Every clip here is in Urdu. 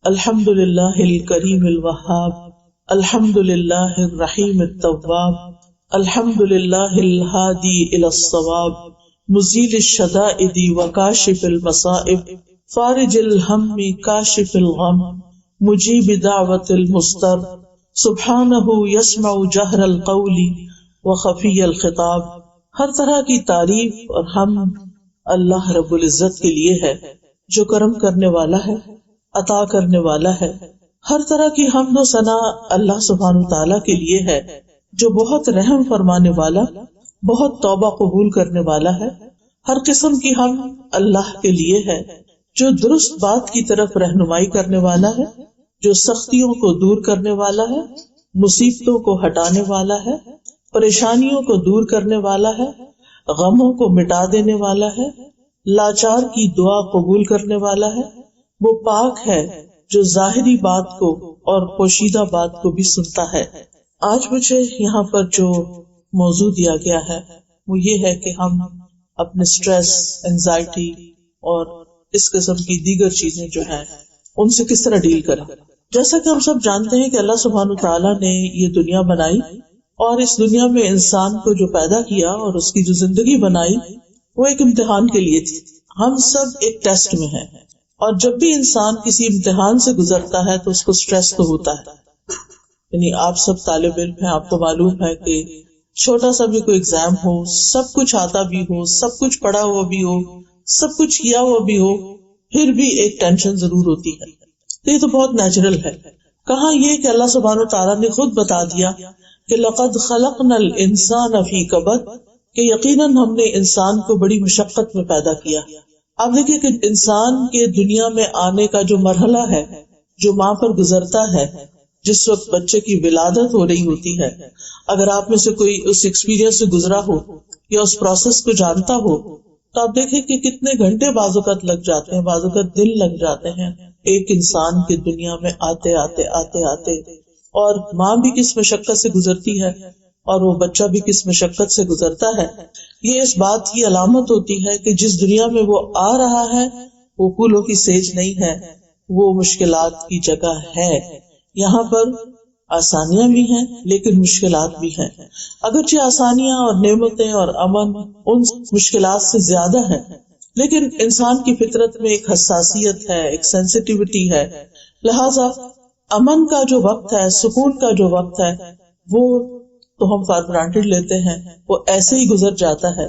الحمد للہ الکریم الوہاب، الحمد للہ الرحیم التواب، الحمد للہ الہادی الی الصواب، مزیل الشدائد وکاشف المصائب، فارج الہم کاشف الغم، مجیب دعوت المضطر، سبحانہ یسمع جہر القول وخفی الخطاب۔ ہر طرح کی تعریف اور حمد اللہ رب العزت کے لیے ہے جو کرم کرنے والا ہے، عطا کرنے والا ہے۔ ہر طرح کی حمد و ثنا اللہ سبحانہ تعالیٰ کے لیے ہے جو بہت رحم فرمانے والا، بہت توبہ قبول کرنے والا ہے۔ ہر قسم کی حمد اللہ کے لیے ہے جو درست بات کی طرف رہنمائی کرنے والا ہے، جو سختیوں کو دور کرنے والا ہے، مصیبتوں کو ہٹانے والا ہے، پریشانیوں کو دور کرنے والا ہے، غموں کو مٹا دینے والا ہے، لاچار کی دعا قبول کرنے والا ہے۔ وہ پاک ہے جو ظاہری بات کو اور پوشیدہ بات کو بھی سنتا ہے۔ آج مجھے یہاں پر جو موضوع دیا گیا ہے وہ یہ ہے کہ ہم اپنے سٹریس، انزائٹی اور اس قسم کی دیگر چیزیں جو ہیں ان سے کس طرح ڈیل کریں۔ جیسا کہ ہم سب جانتے ہیں کہ اللہ سبحانہ تعالیٰ نے یہ دنیا بنائی اور اس دنیا میں انسان کو جو پیدا کیا اور اس کی جو زندگی بنائی وہ ایک امتحان کے لیے تھی۔ ہم سب ایک ٹیسٹ میں ہیں، اور جب بھی انسان کسی امتحان سے گزرتا ہے تو اس کو سٹریس تو ہوتا ہے۔ یعنی آپ سب طالب علم ہیں، آپ کو معلوم ہے کہ چھوٹا سا بھی کوئی ایگزام ہو، سب کچھ آتا بھی ہو، سب کچھ پڑھا ہوا بھی ہو، سب کچھ کیا ہوا بھی ہو، پھر بھی ایک ٹینشن ضرور ہوتی ہے۔ تو یہ تو بہت نیچرل ہے۔ کہاں یہ کہ اللہ سبحانہ تعالیٰ نے خود بتا دیا کہ لقد خلقنا الانسان فی کبد، کہ یقیناً ہم نے انسان کو بڑی مشقت میں پیدا کیا۔ آپ دیکھیں کہ انسان کے دنیا میں آنے کا جو مرحلہ ہے، جو ماں پر گزرتا ہے، جس وقت بچے کی ولادت ہو رہی ہوتی ہے، اگر آپ میں سے کوئی اس ایکسپیرینس سے گزرا ہو یا اس پروسیس کو جانتا ہو تو آپ دیکھیں کہ کتنے گھنٹے بعض اوقات لگ جاتے ہیں، بعض اوقات دن لگ جاتے ہیں ایک انسان کی دنیا میں آتے آتے، اور ماں بھی کس مشقت سے گزرتی ہے اور وہ بچہ بھی کس مشقت سے گزرتا ہے۔ یہ اس بات کی علامت ہوتی ہے کہ جس دنیا میں وہ آ رہا ہے وہ پھولوں کی سیج نہیں ہے، وہ مشکلات کی جگہ ہے۔ یہاں پر آسانیاں بھی ہیں لیکن مشکلات بھی ہیں، اگرچہ آسانیاں اور نعمتیں اور امن ان مشکلات سے زیادہ ہیں، لیکن انسان کی فطرت میں ایک حساسیت ہے، ایک سینسٹیوٹی ہے، لہذا امن کا جو وقت ہے، سکون کا جو وقت ہے، وہ تو ہم فار گرانٹیڈ لیتے ہیں، وہ ایسے ہی گزر جاتا ہے۔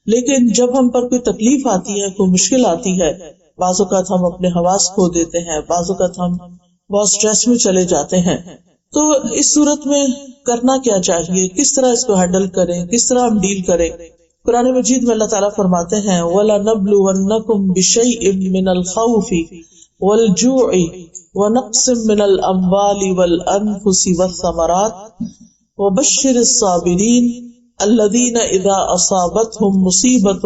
لیکن جب ہم پر کوئی تکلیف آتی ہے، کوئی مشکل آتی ہے، بعض اوقات ہم اپنے حواس کھو دیتے ہیں، بعض اوقات ہم بہت سٹریس میں چلے جاتے ہیں۔ تو اس صورت میں کرنا کیا چاہیے، کس طرح اس کو ہینڈل کریں، کس طرح ہم ڈیل کریں۔ قرآن مجید میں اللہ تعالیٰ فرماتے ہیں وَلَنَبْلُوَنَّكُمْ بِشَيْءٍ مِّنَ الْخَوْفِ وَالْجُوعِ وَنَقْصٍ مِّنَ الْأَمْوَالِ وَالْأَنفُسِ وَالثَّمَرَاتِ وَبَشِّرِ الصَّابِرِينَ الَّذِينَ إِذَا أَصَابَتْهُمْ مُصِيبَةٌ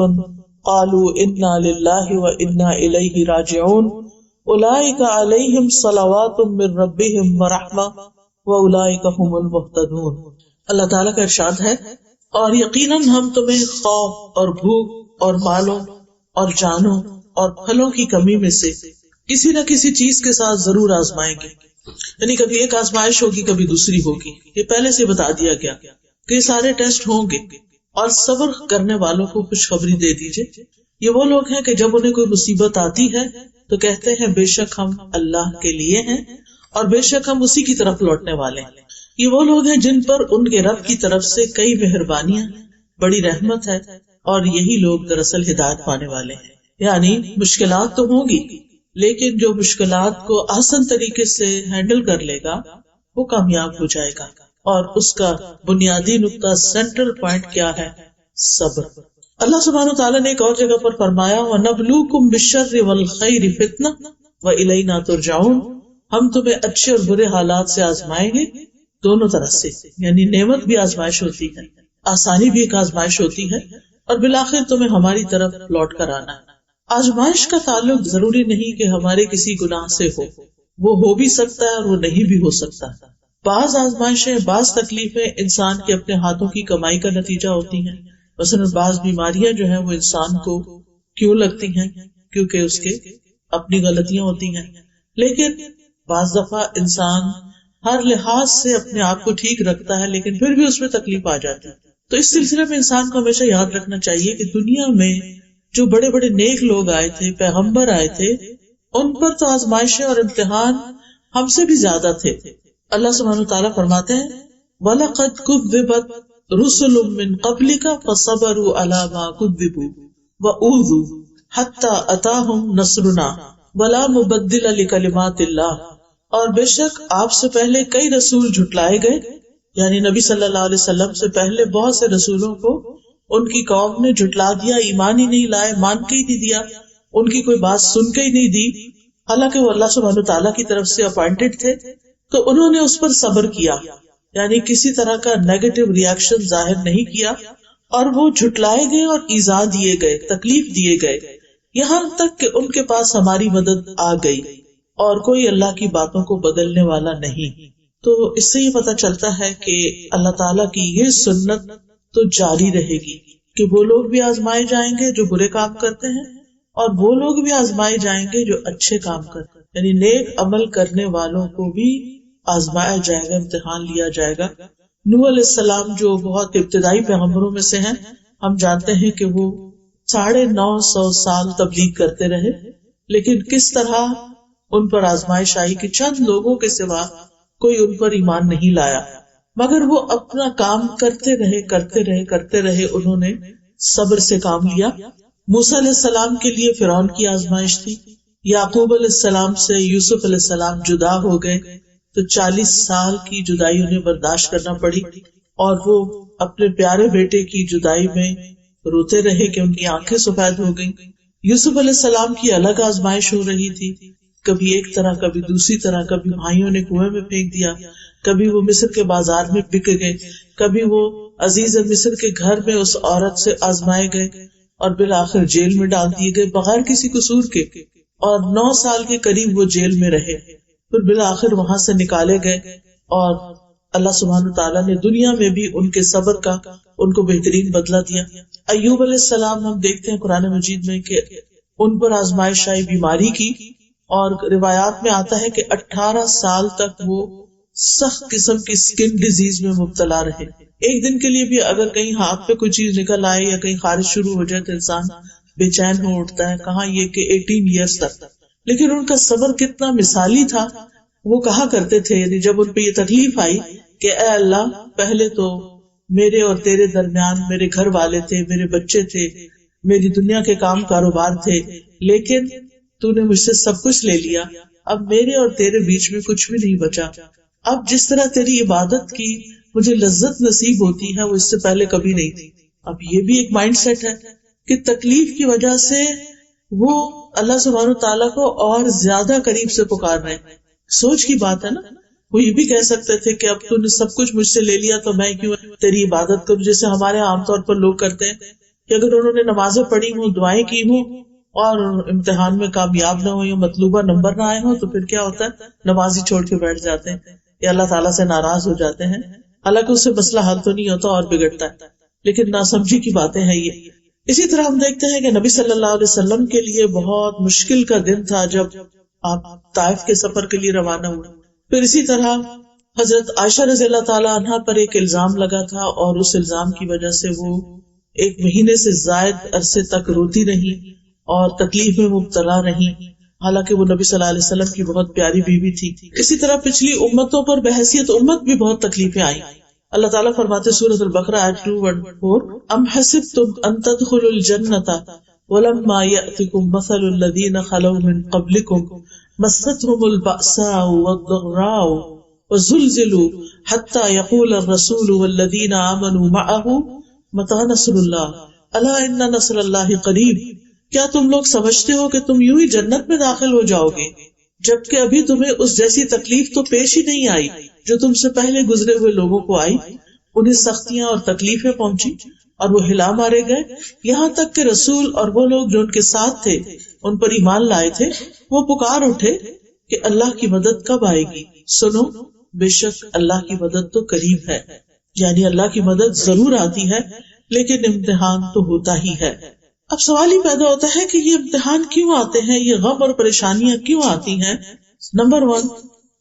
قَالُوا إِنَّا لِلَّهِ وَإِنَّا إِلَيْهِ رَاجِعُونَ أُولَئِكَ عَلَيْهِمْ صَلَوَاتٌ مِّن رَّبِّهِمْ وَرَحْمَةٌ وَأُولَئِكَ هُمُ الْمُهْتَدُونَ۔ اللہ تعالیٰ کا ارشاد ہے، اور یقیناً ہم تمہیں خوف اور بھوک اور مالوں اور جانوں اور پھلوں کی کمی میں سے کسی نہ کسی چیز کے ساتھ ضرور آزمائیں گے۔ یعنی کبھی ایک آزمائش ہوگی، کبھی دوسری ہوگی، یہ پہلے سے بتا دیا گیا کہ یہ سارے ٹیسٹ ہوں گے، اور صبر کرنے والوں کو خوشخبری دے دیجئے۔ یہ وہ لوگ ہیں کہ جب انہیں کوئی مصیبت آتی ہے تو کہتے ہیں بے شک ہم اللہ کے لیے ہیں اور بے شک ہم اسی کی طرف لوٹنے والے ہیں۔ یہ وہ لوگ ہیں جن پر ان کے رب کی طرف سے کئی مہربانیاں، بڑی رحمت ہے، اور یہی لوگ دراصل ہدایت پانے والے ہیں۔ یعنی مشکلات تو ہوں گی، لیکن جو مشکلات کو آسان طریقے سے ہینڈل کر لے گا وہ کامیاب ہو جائے گا، اور اس کا بنیادی نقطہ، سینٹرل پوائنٹ کیا ہے؟ صبر۔ اللہ سبحانہ تعالیٰ نے ایک اور جگہ پر فرمایا وَنَبْلُوكُمْ بِالشَّرِّ وَالْخَيْرِ فِتْنَةً وَإِلَيْنَا تُرْجَعُونَ، ہم تمہیں اچھے اور برے حالات سے آزمائیں گے، دونوں طرح سے، یعنی نعمت بھی آزمائش ہوتی ہے، آسانی بھی ایک آزمائش ہوتی ہے، اور بالآخر تمہیں ہماری طرف لوٹ کر آنا ہے۔ آزمائش کا تعلق ضروری نہیں کہ ہمارے کسی گناہ سے وہ ہو بھی سکتا ہے اور وہ نہیں بھی ہو سکتا۔ بعض آزمائشیں، بعض تکلیفیں انسان کے اپنے ہاتھوں کی کمائی کا نتیجہ ہوتی ہیں۔ مثلا بعض بیماریاں جو ہیں وہ انسان کو کیوں لگتی ہیں؟ کیونکہ اس کے اپنی غلطیاں ہوتی ہیں۔ لیکن بعض دفعہ انسان ہر لحاظ سے اپنے آپ کو ٹھیک رکھتا ہے لیکن پھر بھی اس میں تکلیف آ جاتی ہے. تو اس سلسلے میں انسان کو ہمیشہ یاد رکھنا چاہیے کہ دنیا میں جو بڑے بڑے نیک لوگ آئے تھے، پیغمبر آئے تھے، ان پر تو آزمائشیں اور امتحان ہم سے بھی زیادہ تھے. اللہ سبحانہ وتعالیٰ فرماتے ہیں وَلَقَدْ كُذِّبَتْ رُسُلٌ مِّن قَبْلِكَ فَصَبَرُوا عَلَىٰ مَا كُذِّبُوا وَأُوذُوا حَتَّىٰ أَتَاهُمْ نَصْرُنَا وَلَا مُبَدِّلَ لِكَلِمَاتِ اللَّهِ، اور بے شک آپ سے پہلے کئی رسول جھٹلائے گئے، یعنی نبی صلی اللہ علیہ وسلم سے پہلے بہت سے رسولوں کو ان کی قوم نے جھٹلا دیا، ایمان ہی نہیں لائے، مان کے ہی نہیں دیا، ان کی کوئی بات سن کے ہی نہیں دی، حالانکہ وہ اللہ سبحانہ تعالیٰ کی طرف سے اپوائنٹڈ تھے. تو انہوں نے اس پر صبر کیا، یعنی کسی طرح کا نیگیٹو ریئیکشن ظاہر نہیں کیا، اور وہ جھٹلائے گئے اور ایذا دیے گئے، تکلیف دیے گئے، یہاں تک کہ ان کے پاس ہماری مدد آ گئی، اور کوئی اللہ کی باتوں کو بدلنے والا نہیں. تو اس سے یہ پتہ چلتا ہے کہ اللہ تعالیٰ کی یہ سنت تو جاری رہے گی کہ وہ لوگ بھی آزمائے جائیں گے جو برے کام کرتے ہیں، اور وہ لوگ بھی آزمائے جائیں گے جو اچھے کام کرتے ہیں، یعنی نیک عمل کرنے والوں کو بھی آزمایا جائے گا، امتحان لیا جائے گا. نوح علیہ السلام جو بہت ابتدائی پیغمبروں میں سے ہیں، ہم جانتے ہیں کہ وہ 950 سال تبلیغ کرتے رہے، لیکن کس طرح ان پر آزمائش آئی کہ چند لوگوں کے سوا کوئی ان پر ایمان نہیں لایا، مگر وہ اپنا کام کرتے رہے، انہوں نے صبر سے کام لیا. موسیٰ علیہ السلام کے لیے فرعون کی آزمائش تھی، یعقوب علیہ السلام سے یوسف علیہ السلام جدا ہو گئے تو 40 سال کی جدائی انہیں برداشت کرنا پڑی، اور وہ اپنے پیارے بیٹے کی جدائی میں روتے رہے کہ ان کی آنکھیں سفید ہو گئیں. یوسف علیہ السلام کی الگ آزمائش ہو رہی تھی، کبھی ایک طرح کبھی دوسری طرح، کبھی بھائیوں نے کنویں میں پھینک دیا، کبھی وہ مصر کے بازار میں بک گئے، کبھی وہ عزیز مصر کے گھر میں اس عورت سے آزمائے گئے اور بالآخر جیل میں ڈال دیے گئے بغیر کسی قصور کے، اور 9 سال کے قریب وہ جیل میں رہے، پھر بالآخر وہاں سے نکالے گئے، اور اللہ سبحانہ تعالیٰ نے دنیا میں بھی ان کے صبر کا ان کو بہترین بدلہ دیا. ایوب علیہ السلام ہم دیکھتے ہیں قرآن مجید میں کہ ان پر آزمائش آئی بیماری کی، اور روایات میں آتا ہے کہ 18 سال تک وہ سخت قسم کی سکن ڈیزیز میں مبتلا رہے. ایک دن کے لیے بھی اگر کہیں ہاتھ پہ کوئی چیز نکل آئے یا کہیں خارش شروع ہو جائے تو انسان بے چین ہو اٹھتا ہے، کہاں یہ کہ 18 ایئرس تک. لیکن ان کا صبر کتنا مثالی تھا. وہ کہا کرتے تھے، یعنی جب ان پہ یہ تکلیف آئی کہ اے اللہ، پہلے تو میرے اور تیرے درمیان میرے گھر والے تھے، میرے بچے تھے، میری دنیا کے کام کاروبار تھے، لیکن تو نے مجھ سے سب کچھ لے لیا، اب میرے اور تیرے بیچ میں کچھ بھی نہیں بچا. اب جس طرح تیری عبادت کی مجھے لذت نصیب ہوتی ہے وہ اس سے پہلے کبھی نہیں تھی. اب یہ بھی ایک مائنڈ سیٹ ہے کہ تکلیف کی وجہ سے وہ اللہ سبحانہ تعالیٰ کو اور زیادہ قریب سے پکار رہے ہیں. سوچ کی بات ہے نا. وہ یہ بھی کہہ سکتے تھے کہ اب تو نے سب کچھ مجھ سے لے لیا تو میں کیوں تیری عبادت کروں، جیسے ہمارے عام طور پر لوگ کرتے ہیں کہ اگر انہوں نے نمازیں پڑھی ہوں، دعائیں کی ہوں اور امتحان میں کامیاب نہ ہو یا مطلوبہ نمبر نہ آئے ہوں تو پھر کیا ہوتا ہے، نماز ہی چھوڑ کے بیٹھ جاتے ہیں یا اللہ تعالیٰ سے ناراض ہو جاتے ہیں. حالانکہ اس سے مسئلہ حل تو نہیں ہوتا اور بگڑتا ہے، لیکن ناسمجھی کی باتیں ہیں یہ. اسی طرح ہم دیکھتے ہیں کہ نبی صلی اللہ علیہ وسلم کے لیے بہت مشکل کا دن تھا جب آپ طائف کے سفر کے لیے روانہ ہوئے. پھر اسی طرح حضرت عائشہ رضی اللہ تعالیٰ عنہا پر ایک الزام لگا تھا، اور اس الزام کی وجہ سے وہ 1 مہینے سے زائد عرصے تک روتی رہی اور تکلیف میں مبتلا رہی، حالانکہ وہ نبی صلی اللہ علیہ وسلم کی بہت پیاری بیوی تھی. اسی طرح پچھلی امتوں پر بحیثیت امت بھی بہت تکلیفیں آئیں. اللہ تعالیٰ فرماتے سورۃ البقرہ آیت 214 ام حسبتم ان تدخلوا الجنۃ ولما یأتکم مثل الذین خلوا من قبلکم مستهم البأساء والضراء وزلزلوا حتى يقول الرسول والذین آمنوا معه متى نصر اللہ الا ان نصر اللہ قریب. کیا تم لوگ سمجھتے ہو کہ تم یوں ہی جنت میں داخل ہو جاؤ گے جبکہ ابھی تمہیں اس جیسی تکلیف تو پیش ہی نہیں آئی جو تم سے پہلے گزرے ہوئے لوگوں کو آئی؟ انہیں سختیاں اور تکلیفیں پہنچی اور وہ ہلا مارے گئے، یہاں تک کہ رسول اور وہ لوگ جو ان کے ساتھ تھے ان پر ایمان لائے تھے وہ پکار اٹھے کہ اللہ کی مدد کب آئے گی. سنو، بے شک اللہ کی مدد تو قریب ہے. یعنی اللہ کی مدد ضرور آتی ہے لیکن امتحان تو ہوتا ہی ہے. اب سوال ہی پیدا ہوتا ہے کہ یہ امتحان کیوں آتے ہیں، یہ غم اور پریشانیاں کیوں آتی ہیں؟ نمبر 1،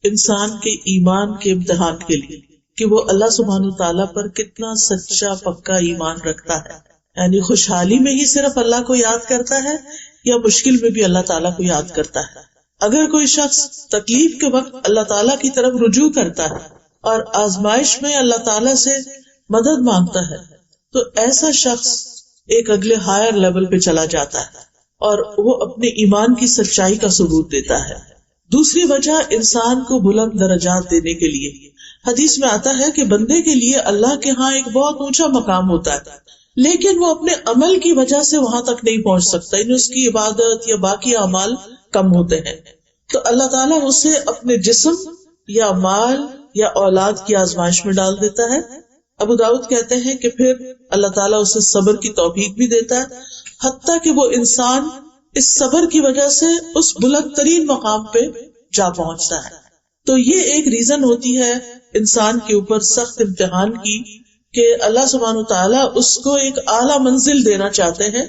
انسان کے ایمان کے امتحان کے لیے کہ وہ اللہ سبحانہ تعالیٰ پر کتنا سچا پکا ایمان رکھتا ہے، یعنی خوشحالی میں ہی صرف اللہ کو یاد کرتا ہے یا مشکل میں بھی اللہ تعالیٰ کو یاد کرتا ہے۔ اگر کوئی شخص تکلیف کے وقت اللہ تعالیٰ کی طرف رجوع کرتا ہے اور آزمائش میں اللہ تعالیٰ سے مدد مانگتا ہے تو ایسا شخص ایک اگلے ہائر لیول پہ چلا جاتا ہے اور وہ اپنے ایمان کی سچائی کا ثبوت دیتا ہے۔ دوسری وجہ انسان کو بلند درجات دینے کے لیے، حدیث میں آتا ہے کہ بندے کے لیے اللہ کے ہاں ایک بہت اونچا مقام ہوتا ہے، لیکن وہ اپنے عمل کی وجہ سے وہاں تک نہیں پہنچ سکتا، یعنی اس کی عبادت یا باقی اعمال کم ہوتے ہیں، تو اللہ تعالیٰ اسے اپنے جسم یا مال یا اولاد کی آزمائش میں ڈال دیتا ہے۔ ابو داؤد کہتے ہیں کہ پھر اللہ تعالیٰ اسے صبر کی توفیق بھی دیتا ہے، حتیٰ کہ وہ انسان اس صبر کی وجہ سے اس بلند ترین مقام پہ جا پہنچتا ہے۔ تو یہ ایک ریزن ہوتی ہے انسان کے اوپر سخت امتحان کی کہ اللہ سبحانہ تعالیٰ اس کو ایک اعلیٰ منزل دینا چاہتے ہیں،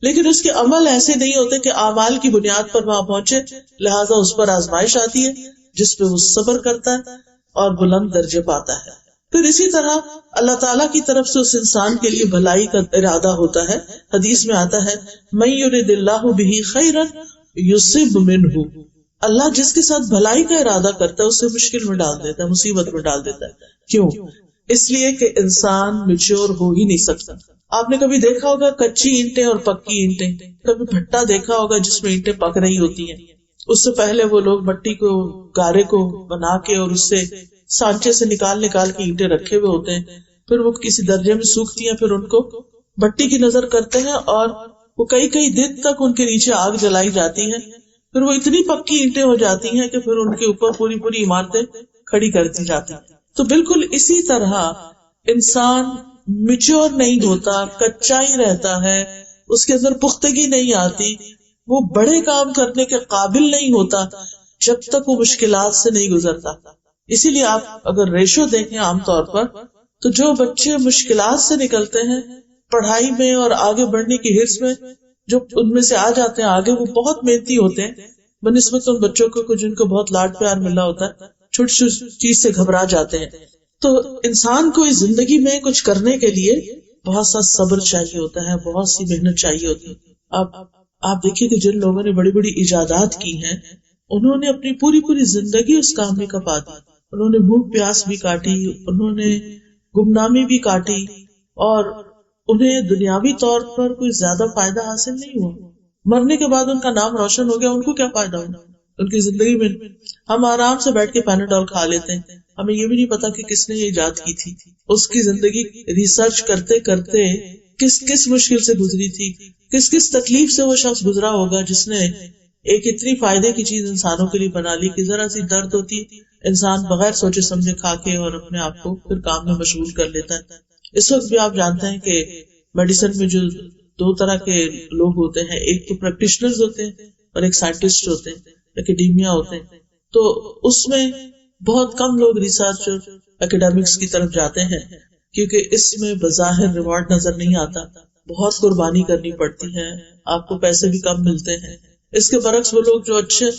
لیکن اس کے عمل ایسے نہیں ہوتے کہ اعمال کی بنیاد پر وہاں پہنچے، لہٰذا اس پر آزمائش آتی ہے جس پہ وہ صبر کرتا ہے اور بلند درجے پاتا ہے۔ پھر اسی طرح اللہ تعالیٰ کی طرف سے اس انسان کے لیے بھلائی کا ارادہ ہوتا ہے، حدیث میں آتا ہے مَن یرد اللہ بہ خیرا یصب منہ، اللہ جس کے ساتھ بھلائی کا ارادہ کرتا ہے اسے مشکل میں ڈال دیتا ہے، مصیبت میں ڈال دیتا ہے۔ کیوں؟ اس لیے کہ انسان میچور ہو ہی نہیں سکتا۔ آپ نے کبھی دیکھا ہوگا کچی اینٹیں اور پکی اینٹیں، کبھی بھٹا دیکھا ہوگا جس میں اینٹیں پک رہی ہوتی ہیں، اس سے پہلے وہ لوگ مٹی کو گارے کو بنا کے اور اس سے سانچے سے نکال کے اینٹیں رکھے ہوئے ہوتے ہیں، پھر وہ کسی درجے میں سوکھتی ہیں، پھر ان کو بھٹی کی نظر کرتے ہیں اور وہ کئی دن تک ان کے نیچے آگ جلائی جاتی ہے، پھر وہ اتنی پکی اینٹیں ہو جاتی ہیں کہ پھر ان کے اوپر پوری عمارتیں کھڑی کر دی جاتی ہیں۔ تو بالکل اسی طرح انسان میچور نہیں ہوتا، کچا ہی رہتا ہے، اس کے اندر پختگی نہیں آتی، وہ بڑے کام کرنے کے قابل نہیں ہوتا جب تک وہ مشکلات سے نہیں گزرتا۔ اسی لیے آپ اگر ریشو دیکھیں عام طور پر تو جو بچے مشکلات سے نکلتے ہیں پڑھائی میں اور آگے بڑھنے کی ہرس میں، جو ان میں سے آ جاتے ہیں آگے، وہ بہت محنتی ہوتے ہیں بنسبت ان بچوں کو جن کو بہت لاڈ پیار ملا ہوتا ہے، چھوٹی چھوٹی چیز سے گھبرا جاتے ہیں۔ تو انسان کو اس زندگی میں کچھ کرنے کے لیے بہت سا صبر چاہیے ہوتا ہے، بہت سی محنت چاہیے ہوتی ہے۔ اب آپ دیکھیے کہ جن لوگوں نے بڑی بڑی ایجادات کی ہیں انہوں نے اپنی پوری زندگی اس کام میں کپا دی، انہوں نے بھوک پیاس بھی کاٹی، انہوں نے گمنامی بھی کاٹی، اور انہیں دنیاوی طور پر کوئی زیادہ فائدہ حاصل نہیں ہوا۔ مرنے کے بعد ان کا نام روشن ہو گیا، ان کو کیا فائدہ ہوا ان کی زندگی میں؟ ہم آرام سے بیٹھ کے پیناڈول کھا لیتے ہیں، ہمیں یہ بھی نہیں پتا کہ کس نے یہ ایجاد کی تھی، اس کی زندگی ریسرچ کرتے کرتے کس مشکل سے گزری تھی، کس تکلیف سے وہ شخص گزرا ہوگا جس نے ایک اتنی فائدے کی چیز انسانوں کے لیے بنا لی کہ ذرا سی درد ہوتی انسان بغیر سوچے سمجھے کھا کے اور اپنے آپ کو پھر کام میں مشغول کر لیتا ہے۔ اس وقت بھی آپ جانتے ہیں کہ میڈیسن میں جو دو طرح کے لوگ ہوتے ہیں، ایک تو پریکٹیشنرز ہوتے ہیں اور ایک سائنٹسٹ ہوتے ہیں، اکیڈیمیا ہوتے ہیں، تو اس میں بہت کم لوگ ریسرچ اور اکیڈیمکس کی طرف جاتے ہیں کیونکہ اس میں بظاہر ریوارڈ نظر نہیں آتا، بہت قربانی کرنی پڑتی ہے، آپ کو پیسے بھی کم ملتے ہیں۔ اس کے برعکس وہ لوگ جو اچھے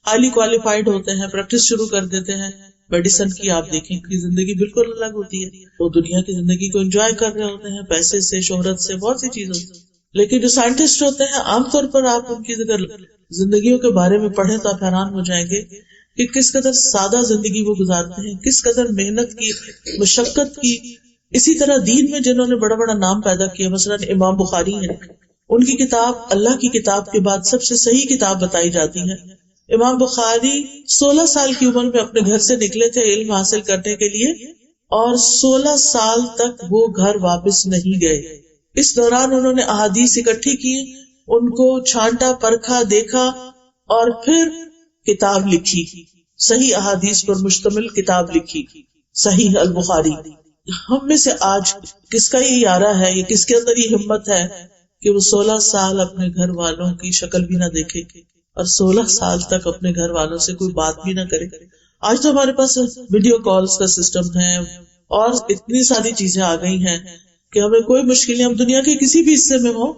ہائیلی کوالیفائڈ ہوتے ہیں، پریکٹس شروع کر دیتے ہیں میڈیسن کی، آپ دیکھیں کہ زندگی بالکل الگ ہوتی ہے، وہ دنیا کی زندگی کو انجوائے کر رہے ہوتے ہیں، پیسے سے، شہرت سے، بہت سی چیزوں سے۔ لیکن جو سائنٹسٹ ہوتے ہیں عام طور پر آپ ان کی اگر زندگیوں کے بارے میں پڑھیں تو آپ حیران ہو جائیں گے کہ کس قدر سادہ زندگی وہ گزارتے ہیں، کس قدر محنت کی، مشقت کی۔ اسی طرح دین میں جنہوں نے بڑا بڑا نام پیدا کیا، مثلا امام بخاری ہیں، ان کی کتاب اللہ کی کتاب کے بعد سب سے صحیح کتاب بتائی جاتی ہے۔ امام بخاری 16 سال کی عمر میں اپنے گھر سے نکلے تھے علم حاصل کرنے کے لیے، اور 16 سال تک وہ گھر واپس نہیں گئے۔ اس دوران انہوں نے احادیث اکٹھی کی، ان کو چھانٹا، پرکھا، دیکھا، اور پھر کتاب لکھی، صحیح احادیث پر مشتمل کتاب لکھی، صحیح البخاری۔ ہم میں سے آج کس کا یہ یارہ ہے، یہ کس کے اندر یہ ہمت ہے کہ وہ 16 سال اپنے گھر والوں کی شکل بھی نہ دیکھے اور 16 سال تک اپنے گھر والوں سے کوئی بات بھی نہ کرے؟ آج تو ہمارے پاس ویڈیو کالز کا سسٹم ہے اور اتنی ساری چیزیں آ گئی ہیں کہ ہمیں کوئی مشکل نہیں، ہم دنیا کے کسی بھی حصے میں ہو،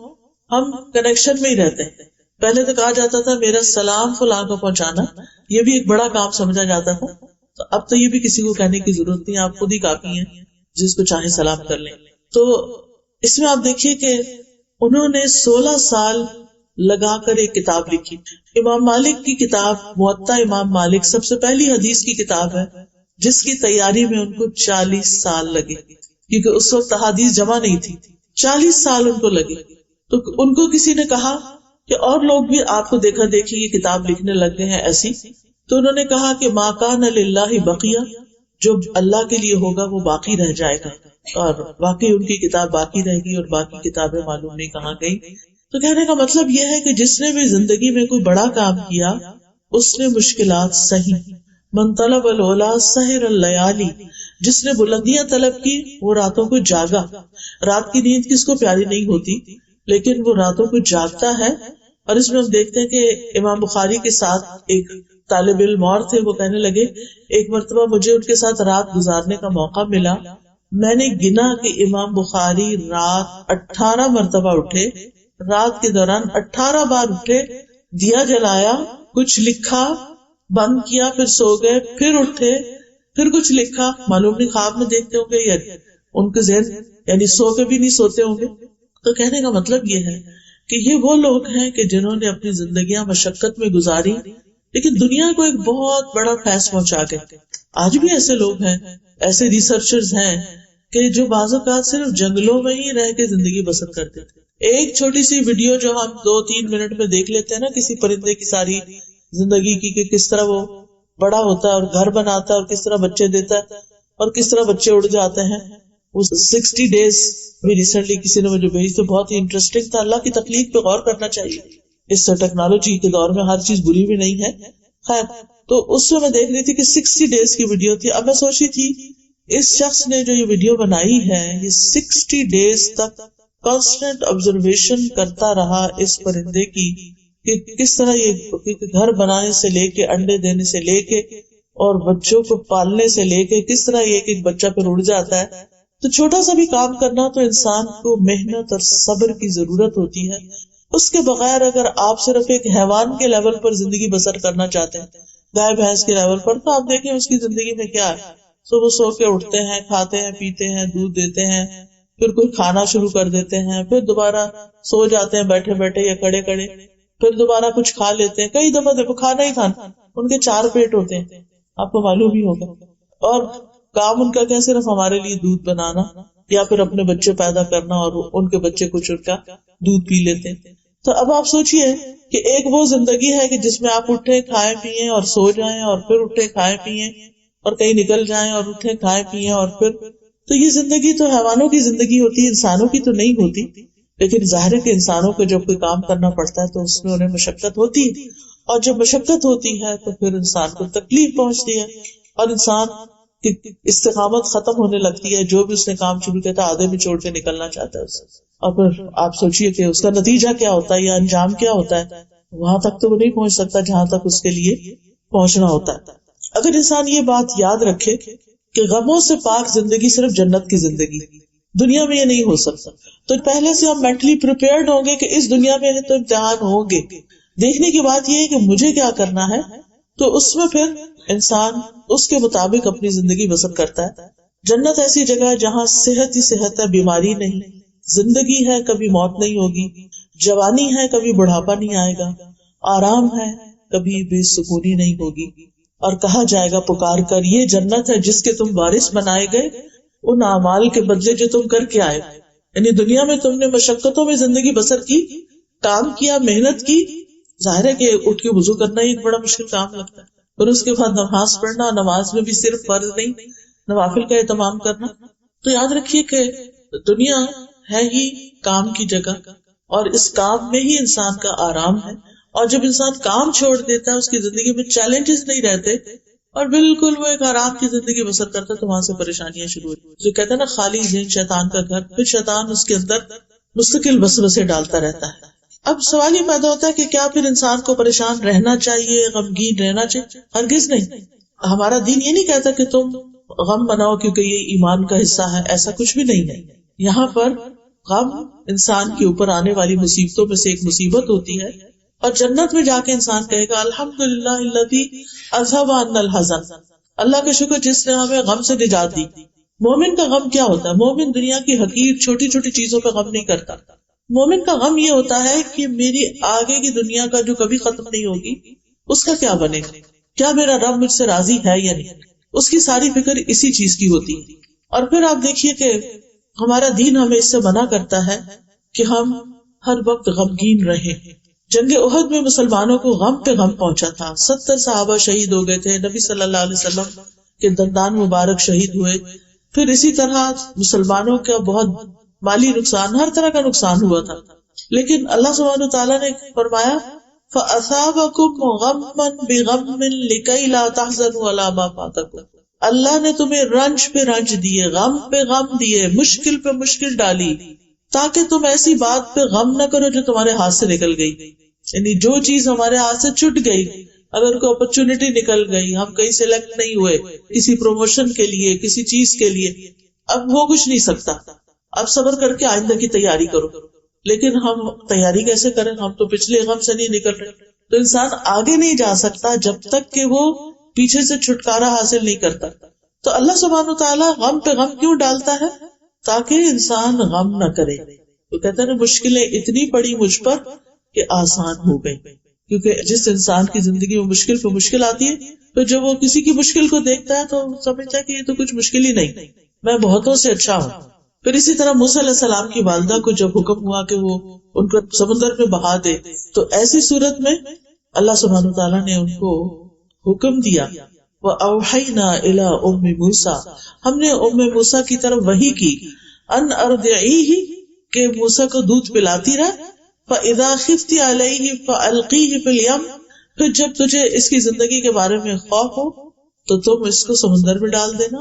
ہم کنیکشن میں ہی رہتے ہیں۔ پہلے تو کہا جاتا تھا میرا سلام فلاں کو پہنچانا، یہ بھی ایک بڑا کام سمجھا جاتا تھا. تو اب تو یہ بھی کسی کو کہنے کی ضرورت نہیں، آپ خود ہی کافی ہیں، جس کو چاہے سلام کر لیں. تو اس میں آپ دیکھیے کہ انہوں نے 16 سال لگا کر ایک کتاب لکھی. امام مالک کی کتاب موطا امام مالک سب سے پہلی حدیث کی کتاب ہے جس کی تیاری میں ان کو 40 سال لگے، کیونکہ اس وقت احادیث جمع نہیں تھی. 40 سال ان کو لگے. تو ان کو کسی نے کہا کہ اور لوگ بھی آپ کو دیکھا دیکھی یہ کتاب لکھنے لگ گئے ہیں ایسی. تو انہوں نے کہا کہ ما کان للہ بقیہ، جو اللہ کے لیے ہوگا وہ باقی رہ جائے گا. اور واقعی ان کی کتاب باقی رہ گئی اور باقی کتابیں معلوم نہیں کہاں گئی. تو کہنے کا مطلب یہ ہے کہ جس نے بھی زندگی میں کوئی بڑا کام کیا اس نے مشکلات سہی. من طلب العلا سحر اللیالی، جس نے بلندیاں طلب کی وہ راتوں کو جاگا. رات کی نیند کس کو پیاری نہیں ہوتی، لیکن وہ راتوں کو جاگتا ہے. اور اس میں ہم دیکھتے ہیں کہ امام بخاری کے ساتھ ایک طالب علم اور تھے، وہ کہنے لگے ایک مرتبہ مجھے ان کے ساتھ رات گزارنے کا موقع ملا. میں نے گنا کہ امام بخاری رات 18 مرتبہ اٹھے، رات کے دوران 18 بار اٹھے، دیا جلایا، کچھ لکھا، بند کیا، پھر سو گئے، پھر اٹھے، پھر کچھ لکھا. معلوم نہیں خواب میں دیکھتے ہوں گے یا ان کے ذہن یعنی سو کے بھی نہیں سوتے ہوں گے. تو کہنے کا مطلب یہ ہے کہ یہ وہ لوگ ہیں کہ جنہوں نے اپنی زندگیاں مشقت میں گزاری لیکن دنیا کو ایک بہت بڑا فیض پہنچا گئے. آج بھی ایسے لوگ ہیں، ایسے ریسرچرز ہیں کہ جو بعض اوقات صرف جنگلوں میں ہی رہ کے زندگی بسر کرتے تھے. ایک چھوٹی سی ویڈیو جو ہم 2-3 منٹ میں دیکھ لیتے ہیں نا کسی پرندے کی ساری زندگی کی، کہ کس طرح وہ بڑا ہوتا ہے اور گھر بناتا ہے اور کس طرح بچے دیتا ہے اور کس طرح بچے اڑ جاتے ہیں. وہ 60 ڈیز بھی ریسنٹلی کسی نے مجھے بھیجی، تو بہت ہی انٹرسٹنگ تھا. اللہ کی تخلیق پہ غور کرنا چاہیے. اس ٹیکنالوجی کے دور میں ہر چیز بری بھی نہیں ہے. خیر، تو اس میں دیکھ رہی تھی کہ 60 ڈیز کی ویڈیو تھی. اب میں سوچی تھی اس شخص نے جو یہ ویڈیو بنائی ہے یہ 60 ڈیز تک کانسٹنٹ آبزرویشن کرتا رہا اس پرندے کی کہ کس طرح یہ گھر بنانے سے لے کے انڈے دینے سے لے کے اور بچوں کو پالنے سے لے کے کس طرح یہ ایک بچہ پھر اڑ جاتا ہے. تو چھوٹا سا بھی کام کرنا تو انسان کو محنت اور صبر کی ضرورت ہوتی ہے. اس کے بغیر اگر آپ صرف ایک حیوان کے لیول پر زندگی بسر کرنا چاہتے ہیں، گائے بھینس کے لیول پر، تو آپ دیکھیں اس کی زندگی میں کیا ہے. صبح سو کے اٹھتے ہیں، کھاتے ہیں، پیتے ہیں، دودھ دیتے ہیں، پھر کوئی کھانا شروع کر دیتے ہیں، پھر دوبارہ سو جاتے ہیں بیٹھے بیٹھے یا کھڑے کھڑے، پھر دوبارہ کچھ کھا لیتے ہیں. کئی دفعہ دیکھو کھانا ہی کھانا، ان کے 4 پیٹ ہوتے ہیں، آپ کو معلوم ہی ہوگا. اور کام ان کا کیا صرف ہمارے لیے دودھ بنانا یا پھر اپنے بچے پیدا کرنا اور ان کے بچے کچھ ان کا دودھ پی لیتے ہیں. تو اب آپ سوچئے کہ ایک وہ زندگی ہے کہ جس میں آپ اٹھے کھائیں پیئیں اور سو جائیں اور پھر اٹھے کھائیں پیئیں اور کہیں نکل جائیں اور اٹھے کھائیں پیئیں اور پھر، تو یہ زندگی تو حیوانوں کی زندگی ہوتی ہے، انسانوں کی تو نہیں ہوتی. لیکن ظاہر ہے کہ انسانوں کو جب کوئی کام کرنا پڑتا ہے تو اس میں انہیں مشقت ہوتی ہے، اور جب مشقت ہوتی ہے تو پھر انسان کو تکلیف پہنچتی ہے اور انسان کی استقامت ختم ہونے لگتی ہے. جو بھی اس نے کام شروع کیا تھا آدھے میں چھوڑ کے نکلنا چاہتا ہے اسے. اور پھر آپ سوچئے کہ اس کا نتیجہ کیا ہوتا ہے یا انجام کیا ہوتا ہے. وہاں تک تو وہ نہیں پہنچ سکتا جہاں تک اس کے لیے پہنچنا ہوتا ہے. اگر انسان یہ بات یاد رکھے کہ غموں سے پاک زندگی صرف جنت کی زندگی، دنیا میں یہ نہیں ہو سکتا، تو پہلے سے ہم مینٹلی پریپیئرڈ ہوں گے کہ اس دنیا میں تو امتحان ہوں گے. دیکھنے کی بات یہ ہے کہ مجھے کیا کرنا ہے، تو اس میں پھر انسان اس کے مطابق اپنی زندگی بسر کرتا ہے. جنت ایسی جگہ ہے جہاں صحت ہی صحت ہے، بیماری نہیں، زندگی ہے کبھی موت نہیں ہوگی، جوانی ہے کبھی بڑھاپا نہیں آئے گا، آرام ہے کبھی بے سکونی نہیں ہوگی. اور کہا جائے گا پکار کر یہ جنت ہے جس کے تم وارث بنائے گئے ان اعمال کے بدلے جو تم کر کے آئے. یعنی دنیا میں تم نے مشقتوں میں زندگی بسر کی، کام کیا، محنت کی. ظاہر ہے کہ اٹھ کے وضو کرنا ہی ایک بڑا مشکل کام لگتا ہے، اور اس کے بعد نماز پڑھنا، نماز میں بھی صرف فرض نہیں نوافل کا اہتمام کرنا. تو یاد رکھیے کہ دنیا ہے ہی کام کی جگہ، اور اس کام میں ہی انسان کا آرام ہے. اور جب انسان کام چھوڑ دیتا ہے اس کی زندگی میں چیلنجز نہیں رہتے اور بالکل وہ ایک آرام کی زندگی بسر کرتا ہے، تو وہاں سے پریشانیاں شروع ہوتی. جو کہتے ہیں نا خالی ذہن شیطان کا گھر، پھر شیطان اس کے اندر مستقل وسوسے ڈالتا رہتا ہے. اب سوال یہ پیدا ہوتا ہے کہ کیا پھر انسان کو پریشان رہنا چاہیے، غمگین رہنا چاہیے؟ ہرگز نہیں. ہمارا دین یہ نہیں کہتا کہ تم غم مناؤ کیونکہ یہ ایمان کا حصہ ہے، ایسا کچھ بھی نہیں ہے. یہاں پر غم انسان کے اوپر آنے والی مصیبتوں میں سے ایک مصیبت ہوتی ہے، اور جنت میں جا کے انسان کہے گا الحمدللہ الذی اذھب عنا الحزن، اللہ کا شکر جس نے ہمیں غم سے نجات دی۔ مومن کا غم کیا ہوتا ہے؟ مومن دنیا کی حقیر چھوٹی چھوٹی چیزوں کا غم نہیں کرتا۔ مومن کا غم یہ ہوتا ہے کہ میری آگے کی دنیا کا جو کبھی ختم نہیں ہوگی اس کا کیا بنے گا، کیا میرا رب مجھ سے راضی ہے یا نہیں، اس کی ساری فکر اسی چیز کی ہوتی ہے۔ اور پھر آپ دیکھیے کہ ہمارا دین ہمیں اس سے منع کرتا ہے کہ ہم ہر وقت غمگین رہیں۔ جنگ احد میں مسلمانوں کو غم پہ غم پہنچا تھا، 70 صحابہ شہید ہو گئے تھے، نبی صلی اللہ علیہ وسلم کے دندان مبارک شہید ہوئے، پھر اسی طرح مسلمانوں کا بہت مالی نقصان، ہر طرح کا نقصان ہوا تھا۔ لیکن اللہ سبحانہ وتعالیٰ نے فرمایا فَأَثَابَكُمْ غَمًّا بِغَمٍّ لِكَيْ لَا تَحْزَنُوا عَلَىٰ مَا فَاتَكُمْ، اللہ نے تمہیں رنج پہ رنج دیے، غم پہ غم دیے، مشکل پہ مشکل ڈالی، تاکہ تم ایسی بات پہ غم نہ کرو جو تمہارے ہاتھ سے نکل گئی۔ یعنی جو چیز ہمارے ہاتھ سے چھٹ گئی، اگر کوئی اپرچونٹی نکل گئی، ہم کہیں سلیکٹ نہیں ہوئے کسی پروموشن کے لیے، کسی چیز کے لیے، اب وہ کچھ نہیں سکتا، اب صبر کر کے آئندہ کی تیاری کرو۔ لیکن ہم تیاری کیسے کریں؟ ہم تو پچھلے غم سے نہیں نکل رہے۔ تو انسان آگے نہیں جا سکتا جب تک کہ وہ پیچھے سے چھٹکارا حاصل نہیں کرتا۔ تو اللہ سبحانہ وتعالیٰ غم پہ غم کیوں ڈالتا ہے؟ تاکہ انسان غم نہ کرے۔ تو کہتے ہیں مشکلیں اتنی پڑی مجھ پر کہ آسان ہو گئی، کیونکہ جس انسان کی زندگی میں مشکل پہ مشکل آتی ہے تو جب وہ کسی کی مشکل کو دیکھتا ہے تو سمجھتا ہے کہ یہ تو کچھ مشکل ہی نہیں، میں بہتوں سے اچھا ہوں۔ پھر اسی طرح موسیٰ علیہ السلام کی والدہ کو جب حکم ہوا کہ وہ ان کو سمندر میں بہا دے، تو ایسی صورت میں اللہ سبحانہ وتعالیٰ نے ان کو حکم دیا وَأَوْحَيْنَا إِلَىٰ أُمِّ مُوسَىٰ، ہم نے ام موسیٰ کی طرف وحی کی ان ارضعیہ، کہ موسیٰ کو دودھ پلاتی رہ، فَإِذَا خِفْتِ عَلَيْهِ فَأَلْقِيهِ فِي الْيَمِّ، پھر جب تجھے اس کی زندگی کے بارے میں خوف ہو تو تم اس کو سمندر میں ڈال دینا،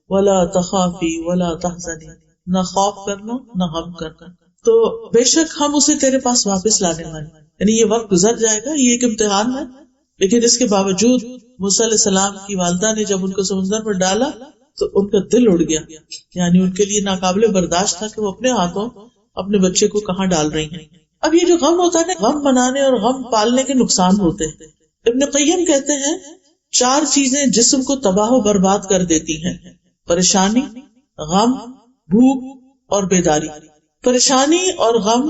وَلَا تَخَافِي وَلَا تَحْزَنِي، نہ خوف کرنا نہ غم کرنا، تو بے شک ہم اسے تیرے پاس واپس لانے والے، یعنی یہ وقت گزر جائے گا، یہ ایک امتحان ہے۔ لیکن اس کے باوجود موسیٰ علیہ السلام کی والدہ نے جب ان کو سمندر میں ڈالا تو ان کا دل اڑ گیا، یعنی ان کے لیے ناقابل برداشت تھا کہ وہ اپنے ہاتھوں اپنے بچے کو کہاں ڈال رہی ہیں۔ اب یہ جو غم ہوتا ہے نا، غم منانے اور غم پالنے کے نقصان ہوتے ہیں۔ ابن قیم کہتے ہیں 4 چیزیں جسم کو تباہ و برباد کر دیتی ہیں: پریشانی، غم، بھوک اور بیداری۔ پریشانی اور غم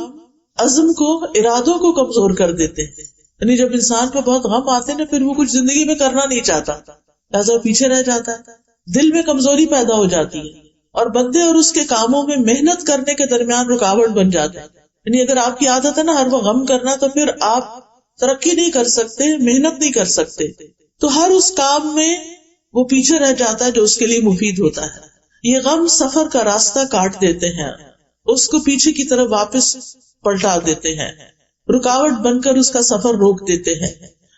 عزم کو، ارادوں کو کمزور کر دیتے ہیں، یعنی جب انسان پہ بہت غم آتے ہیں نا، پھر وہ کچھ زندگی میں کرنا نہیں چاہتا، لہذا پیچھے رہ جاتا ہے، دل میں کمزوری پیدا ہو جاتی ہے، اور بندے اور اس کے کاموں میں محنت کرنے کے درمیان رکاوٹ بن جاتے ہیں۔ یعنی اگر آپ کی عادت ہے نا ہر وہ غم کرنا، تو پھر آپ ترقی نہیں کر سکتے، محنت نہیں کر سکتے، تو ہر اس کام میں وہ پیچھے رہ جاتا ہے جو اس کے لیے مفید ہوتا ہے۔ یہ غم سفر کا راستہ کاٹ دیتے ہیں، اس کو پیچھے کی طرف واپس پلٹا دیتے ہیں، رکاوٹ بن کر اس کا سفر روک دیتے ہیں،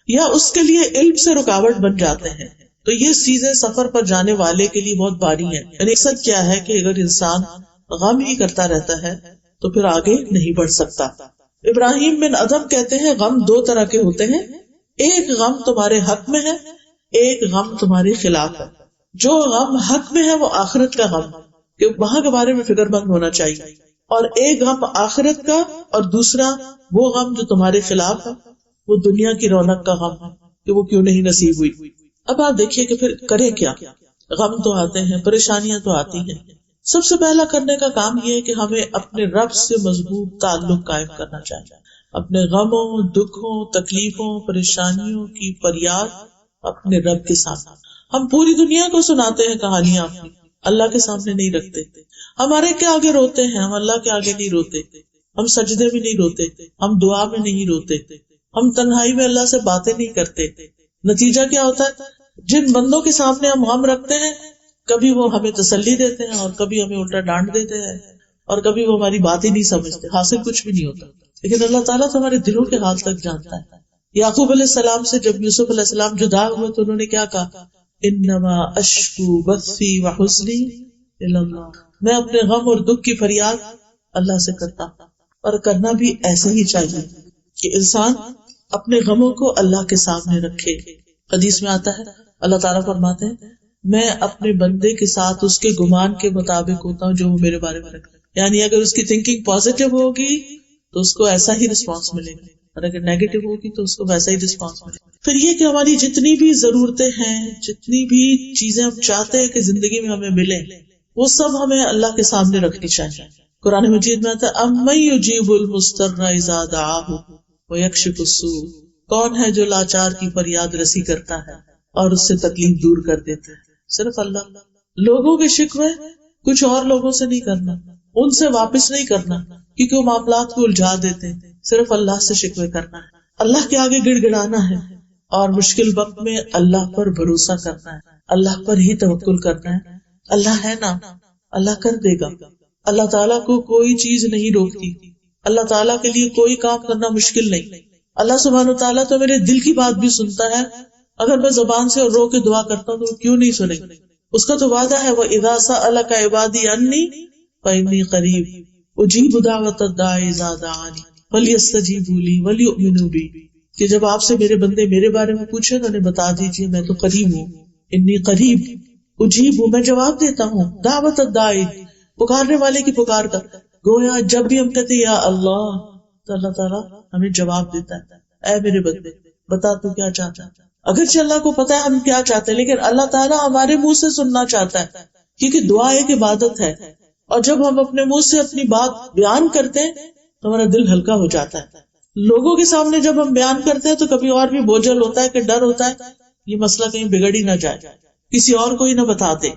یا اس کے لیے علم سے رکاوٹ بن جاتے ہیں۔ تو یہ چیزیں سفر پر جانے والے کے لیے بہت بھاری ہیں۔ یعنی مقصد کیا ہے کہ اگر انسان غم ہی کرتا رہتا ہے تو پھر آگے نہیں بڑھ سکتا۔ ابراہیم بن ادم کہتے ہیں غم 2 طرح کے ہوتے ہیں، ایک غم تمہارے حق میں ہے، ایک غم تمہارے خلاف ہے۔ جو غم حق میں ہے وہ آخرت کا غم، کہ وہاں کے بارے میں فکر مند ہونا چاہیے، اور ایک غم آخرت کا، اور دوسرا وہ غم جو تمہارے خلاف ہے، وہ دنیا کی رونق کا غم ہے کہ وہ کیوں نہیں نصیب ہوئی۔ اب آپ دیکھیے کہ پھر کرے کیا؟ غم تو آتے ہیں، پریشانیاں تو آتی ہیں۔ سب سے پہلا کرنے کا کام یہ ہے کہ ہمیں اپنے رب سے مضبوط تعلق قائم کرنا چاہیے، اپنے غموں، دکھوں، تکلیفوں، پریشانیوں کی فریاد اپنے رب کے سامنے۔ ہم پوری دنیا کو سناتے ہیں کہانیاں اپنی، اللہ کے سامنے نہیں رکھتے۔ ہمارے کے آگے روتے ہیں، ہم اللہ کے آگے نہیں روتے، ہم سجدے میں نہیں روتے، ہم دعا میں نہیں روتے، ہم تنہائی میں اللہ سے باتیں نہیں کرتے۔ نتیجہ کیا ہوتا ہے؟ جن بندوں کے سامنے ہم غم رکھتے ہیں، کبھی وہ ہمیں تسلی دیتے ہیں اور کبھی ہمیں الٹا ڈانٹ دیتے ہیں، اور کبھی وہ ہماری بات ہی نہیں سمجھتے، حاصل کچھ بھی نہیں ہوتا۔ لیکن اللہ تعالیٰ تو ہمارے دلوں کے حال تک جانتا ہے۔ یعقوب علیہ السلام سے جب یوسف علیہ السلام جدا ہوئے تو انہوں نے کیا کہا؟ انما اشکو بثی وحزنی الی اللہ، میں اپنے غم اور دکھ کی فریاد اللہ سے کرتا ہوں۔ اور کرنا بھی ایسے ہی چاہیے کہ انسان اپنے غموں کو اللہ کے سامنے رکھے۔ حدیث میں آتا ہے اللہ تعالیٰ فرماتے ہیں میں اپنے بندے کے ساتھ اس کے گمان کے مطابق ہوتا ہوں جو وہ میرے بارے میں رکھتا ہے، یعنی اگر اس کی تھنکنگ پازیٹیو ہوگی تو اس کو ایسا ہی رسپانس ملے گا، اور اگر نیگیٹو ہوگی تو اس کو ویسا ہی رسپانس ملے. پھر یہ کہ ہماری جتنی بھی ضرورتیں ہیں، جتنی بھی چیزیں ہم چاہتے ہیں کہ زندگی میں ہمیں ملیں، وہ سب ہمیں اللہ کے سامنے رکھنی چاہیے. قرآن مجید میں آتا ہے امن یجیب المضطر اذا دعاہ ویکشف السوء، کون ہے جو لاچار کی فریاد رسی کرتا ہے اور اس سے تکلیف دور کر دیتا ہے؟ صرف اللہ. لوگوں کے شکوے کچھ اور لوگوں سے نہیں کرنا، ان سے واپس نہیں کرنا کیونکہ وہ معاملات کو الجھا دیتے ہیں. صرف اللہ سے شکوے کرنا ہے، اللہ کے آگے گڑ گڑانا ہے، اور مشکل وقت میں اللہ پر بھروسہ کرنا ہے، اللہ پر ہی توکل کرنا ہے. اللہ ہے نا، اللہ کر دے گا. اللہ تعالیٰ کو کوئی چیز نہیں روکتی، اللہ تعالیٰ کے لیے کوئی کام کرنا مشکل نہیں. اللہ سبحانہ وتعالیٰ تو میرے دل کی بات بھی سنتا ہے، اگر میں زبان سے اور رو کے دعا کرتا ہوں تو کیوں نہیں سنے؟ اس کا تو وعدہ ہے وَإِذَا سَأَلَكَ عِبَادِي عَنِّي فَإِنِّي قَرِيبٌ أُجِيبُ دَعْوَةَ الدَّاعِ إِذَا دَعَانِ فَلْيَسْتَجِيبُوا لِي وَلْيُؤْمِنُوا بِي، کہ جب آپ سے میرے بندے میرے بارے میں پوچھیں تو انہیں بتا دیجیے میں تو قریب ہوں. انی قریب، اجیب ہوں، میں جواب دیتا ہوں. دعوت الداعی، پکارنے والے کی پکار کا. گویا جب بھی ہم کہتے یا اللہ تو اللہ تعالیٰ ہمیں جواب دیتا ہے. اے میرے بندے بتا تو کیا چاہتا ہے. اگرچہ اللہ کو پتا ہے ہم کیا چاہتے ہیں، لیکن اللہ تعالیٰ ہمارے منہ سے سننا چاہتا ہے، کیونکہ دعا ایک عبادت ہے. اور جب ہم اپنے منہ سے اپنی بات بیان کرتے ہیں تو ہمارا دل ہلکا ہو جاتا ہے. لوگوں کے سامنے جب ہم بیان کرتے ہیں تو کبھی اور بھی بوجھل ہوتا ہے کہ ڈر ہوتا ہے یہ مسئلہ کہیں بگڑ ہی نہ جائے، کسی اور کو ہی نہ بتا دے.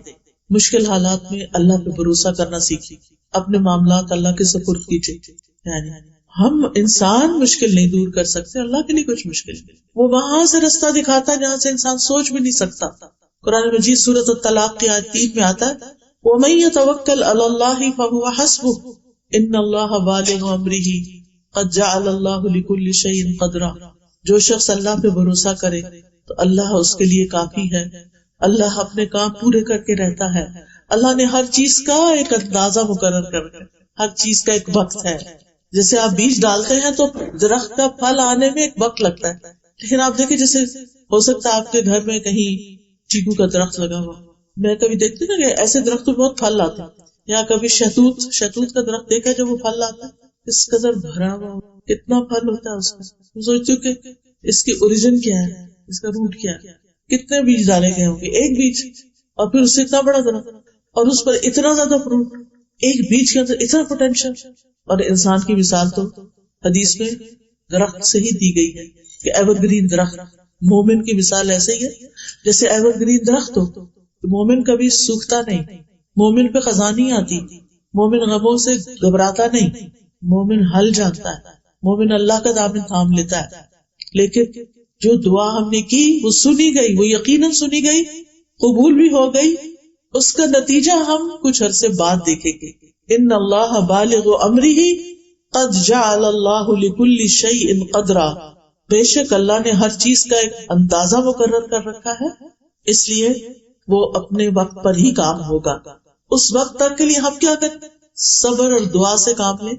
مشکل حالات میں اللہ پہ بھروسہ کرنا سیکھیے، اپنے معاملات اللہ کے سپرد کیجیے. یعنی ہم انسان مشکل نہیں دور کر سکتے، اللہ کے لیے کچھ مشکل نہیں. وہ وہاں سے رستہ دکھاتا ہے جہاں سے انسان سوچ بھی نہیں سکتا. قرآن مجید سورۃ الطلاق کی آیت 3 میں آتا ہے وَمَن يَتَوَكَّلْ عَلَى اللَّهِ فَهُوَ حَسْبُهُ إِنَّ اللَّهَ بَالِغُ أَمْرِهِ قَدْ جَعَلَ اللَّهُ لِكُلِّ شَيْءٍ قَدْرًا. جو شخص اللہ پہ بھروسہ کرے تو اللہ اس کے لیے کافی ہے. اللہ اپنے کام پورے کر کے رہتا ہے. اللہ نے ہر چیز کا ایک اندازہ مقرر کر کے، ہر چیز کا ایک وقت ہے. جیسے آپ بیج ڈالتے ہیں تو درخت کا پھل آنے میں ایک وقت لگتا ہے، لیکن آپ دیکھیں جیسے ہو سکتا ہے آپ کے گھر میں کہیں چیکو کا درخت لگا ہوا، میں کبھی دیکھتی نا کہ ایسے درخت تو بہت پھل لاتے ہیں، یا کبھی شہتوت کا درخت دیکھا جب وہ پھل لاتا ہے اس قدر بھرا ہوا کتنا پھل ہوتا ہے اس کا. میں سوچتی ہوں کہ اس کی اوریجن کیا ہے، اس کا روٹ کیا ہے، کتنے بیج ڈالے گئے ہوں گے. ایک بیج اور پھر اس سے اتنا بڑا درخت اور اس پر اتنا زیادہ فروٹ، ایک بیج کے اندر اتنا پوٹینشیل. اور انسان کی مثال تو حدیث میں درخت سے ہی دی گئی ہے کہ ایور گرین درخت. مومن کی مثال ایسے ہی ہے جیسے ایور گرین درخت ہو. مومن کبھی سوکھتا نہیں، مومن پہ خزاں نہیں آتی، مومن غموں سے گھبراتا نہیں، مومن حل جانتا ہے، مومن اللہ کا دامن تھام لیتا ہے. لیکن جو دعا ہم نے کی وہ سنی گئی، وہ یقیناً سنی گئی، قبول بھی ہو گئی. اس کا نتیجہ ہم کچھ عرصے بعد دیکھیں گے. ان اللہ بالغ امرہ قد جعل اللہ لکل شیء قدرا، بے شک اللہ نے ہر چیز کا ایک اندازہ مقرر کر رکھا ہے، اس لیے وہ اپنے وقت پر ہی کام ہوگا. اس وقت تک کے لیے ہم کیا کریں؟ صبر اور دعا سے کام لیں،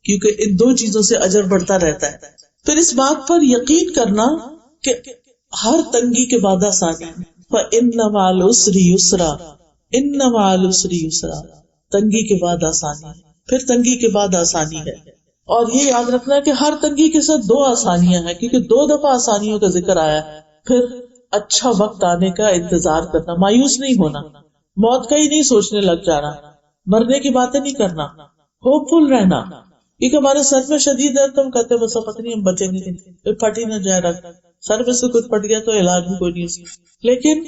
کیونکہ ان دو چیزوں سے اجر بڑھتا رہتا ہے. پھر اس بات پر یقین کرنا کہ ہر تنگی کے بعد آسانی ہے. فَإِنَّ مَعَ الْعُسْرِ يُسْرًا، إِنَّ مَعَ الْعُسْرِ يُسْرًا، تنگی کے بعد آسانی ہے، پھر تنگی کے بعد آسانی ہے. اور یہ یاد رکھنا کہ ہر تنگی کے ساتھ دو آسانیاں ہیں، کیونکہ 2 دفعہ آسانیوں کا ذکر آیا ہے. پھر اچھا وقت آنے کا انتظار کرنا، مایوس نہیں ہونا، موت کا ہی نہیں سوچنے لگ جانا، مرنے کی باتیں نہیں کرنا، ہوپ فل رہنا. کیونکہ ہمارے سر میں شدید درد تو ہم کہتے ہیں بس پتہ نہیں ہم بچیں گے، پھر پھٹ ہی نہ جائے رکھ، سر میں سے کچھ پھٹ گیا تو علاج بھی کوئی نہیں. لیکن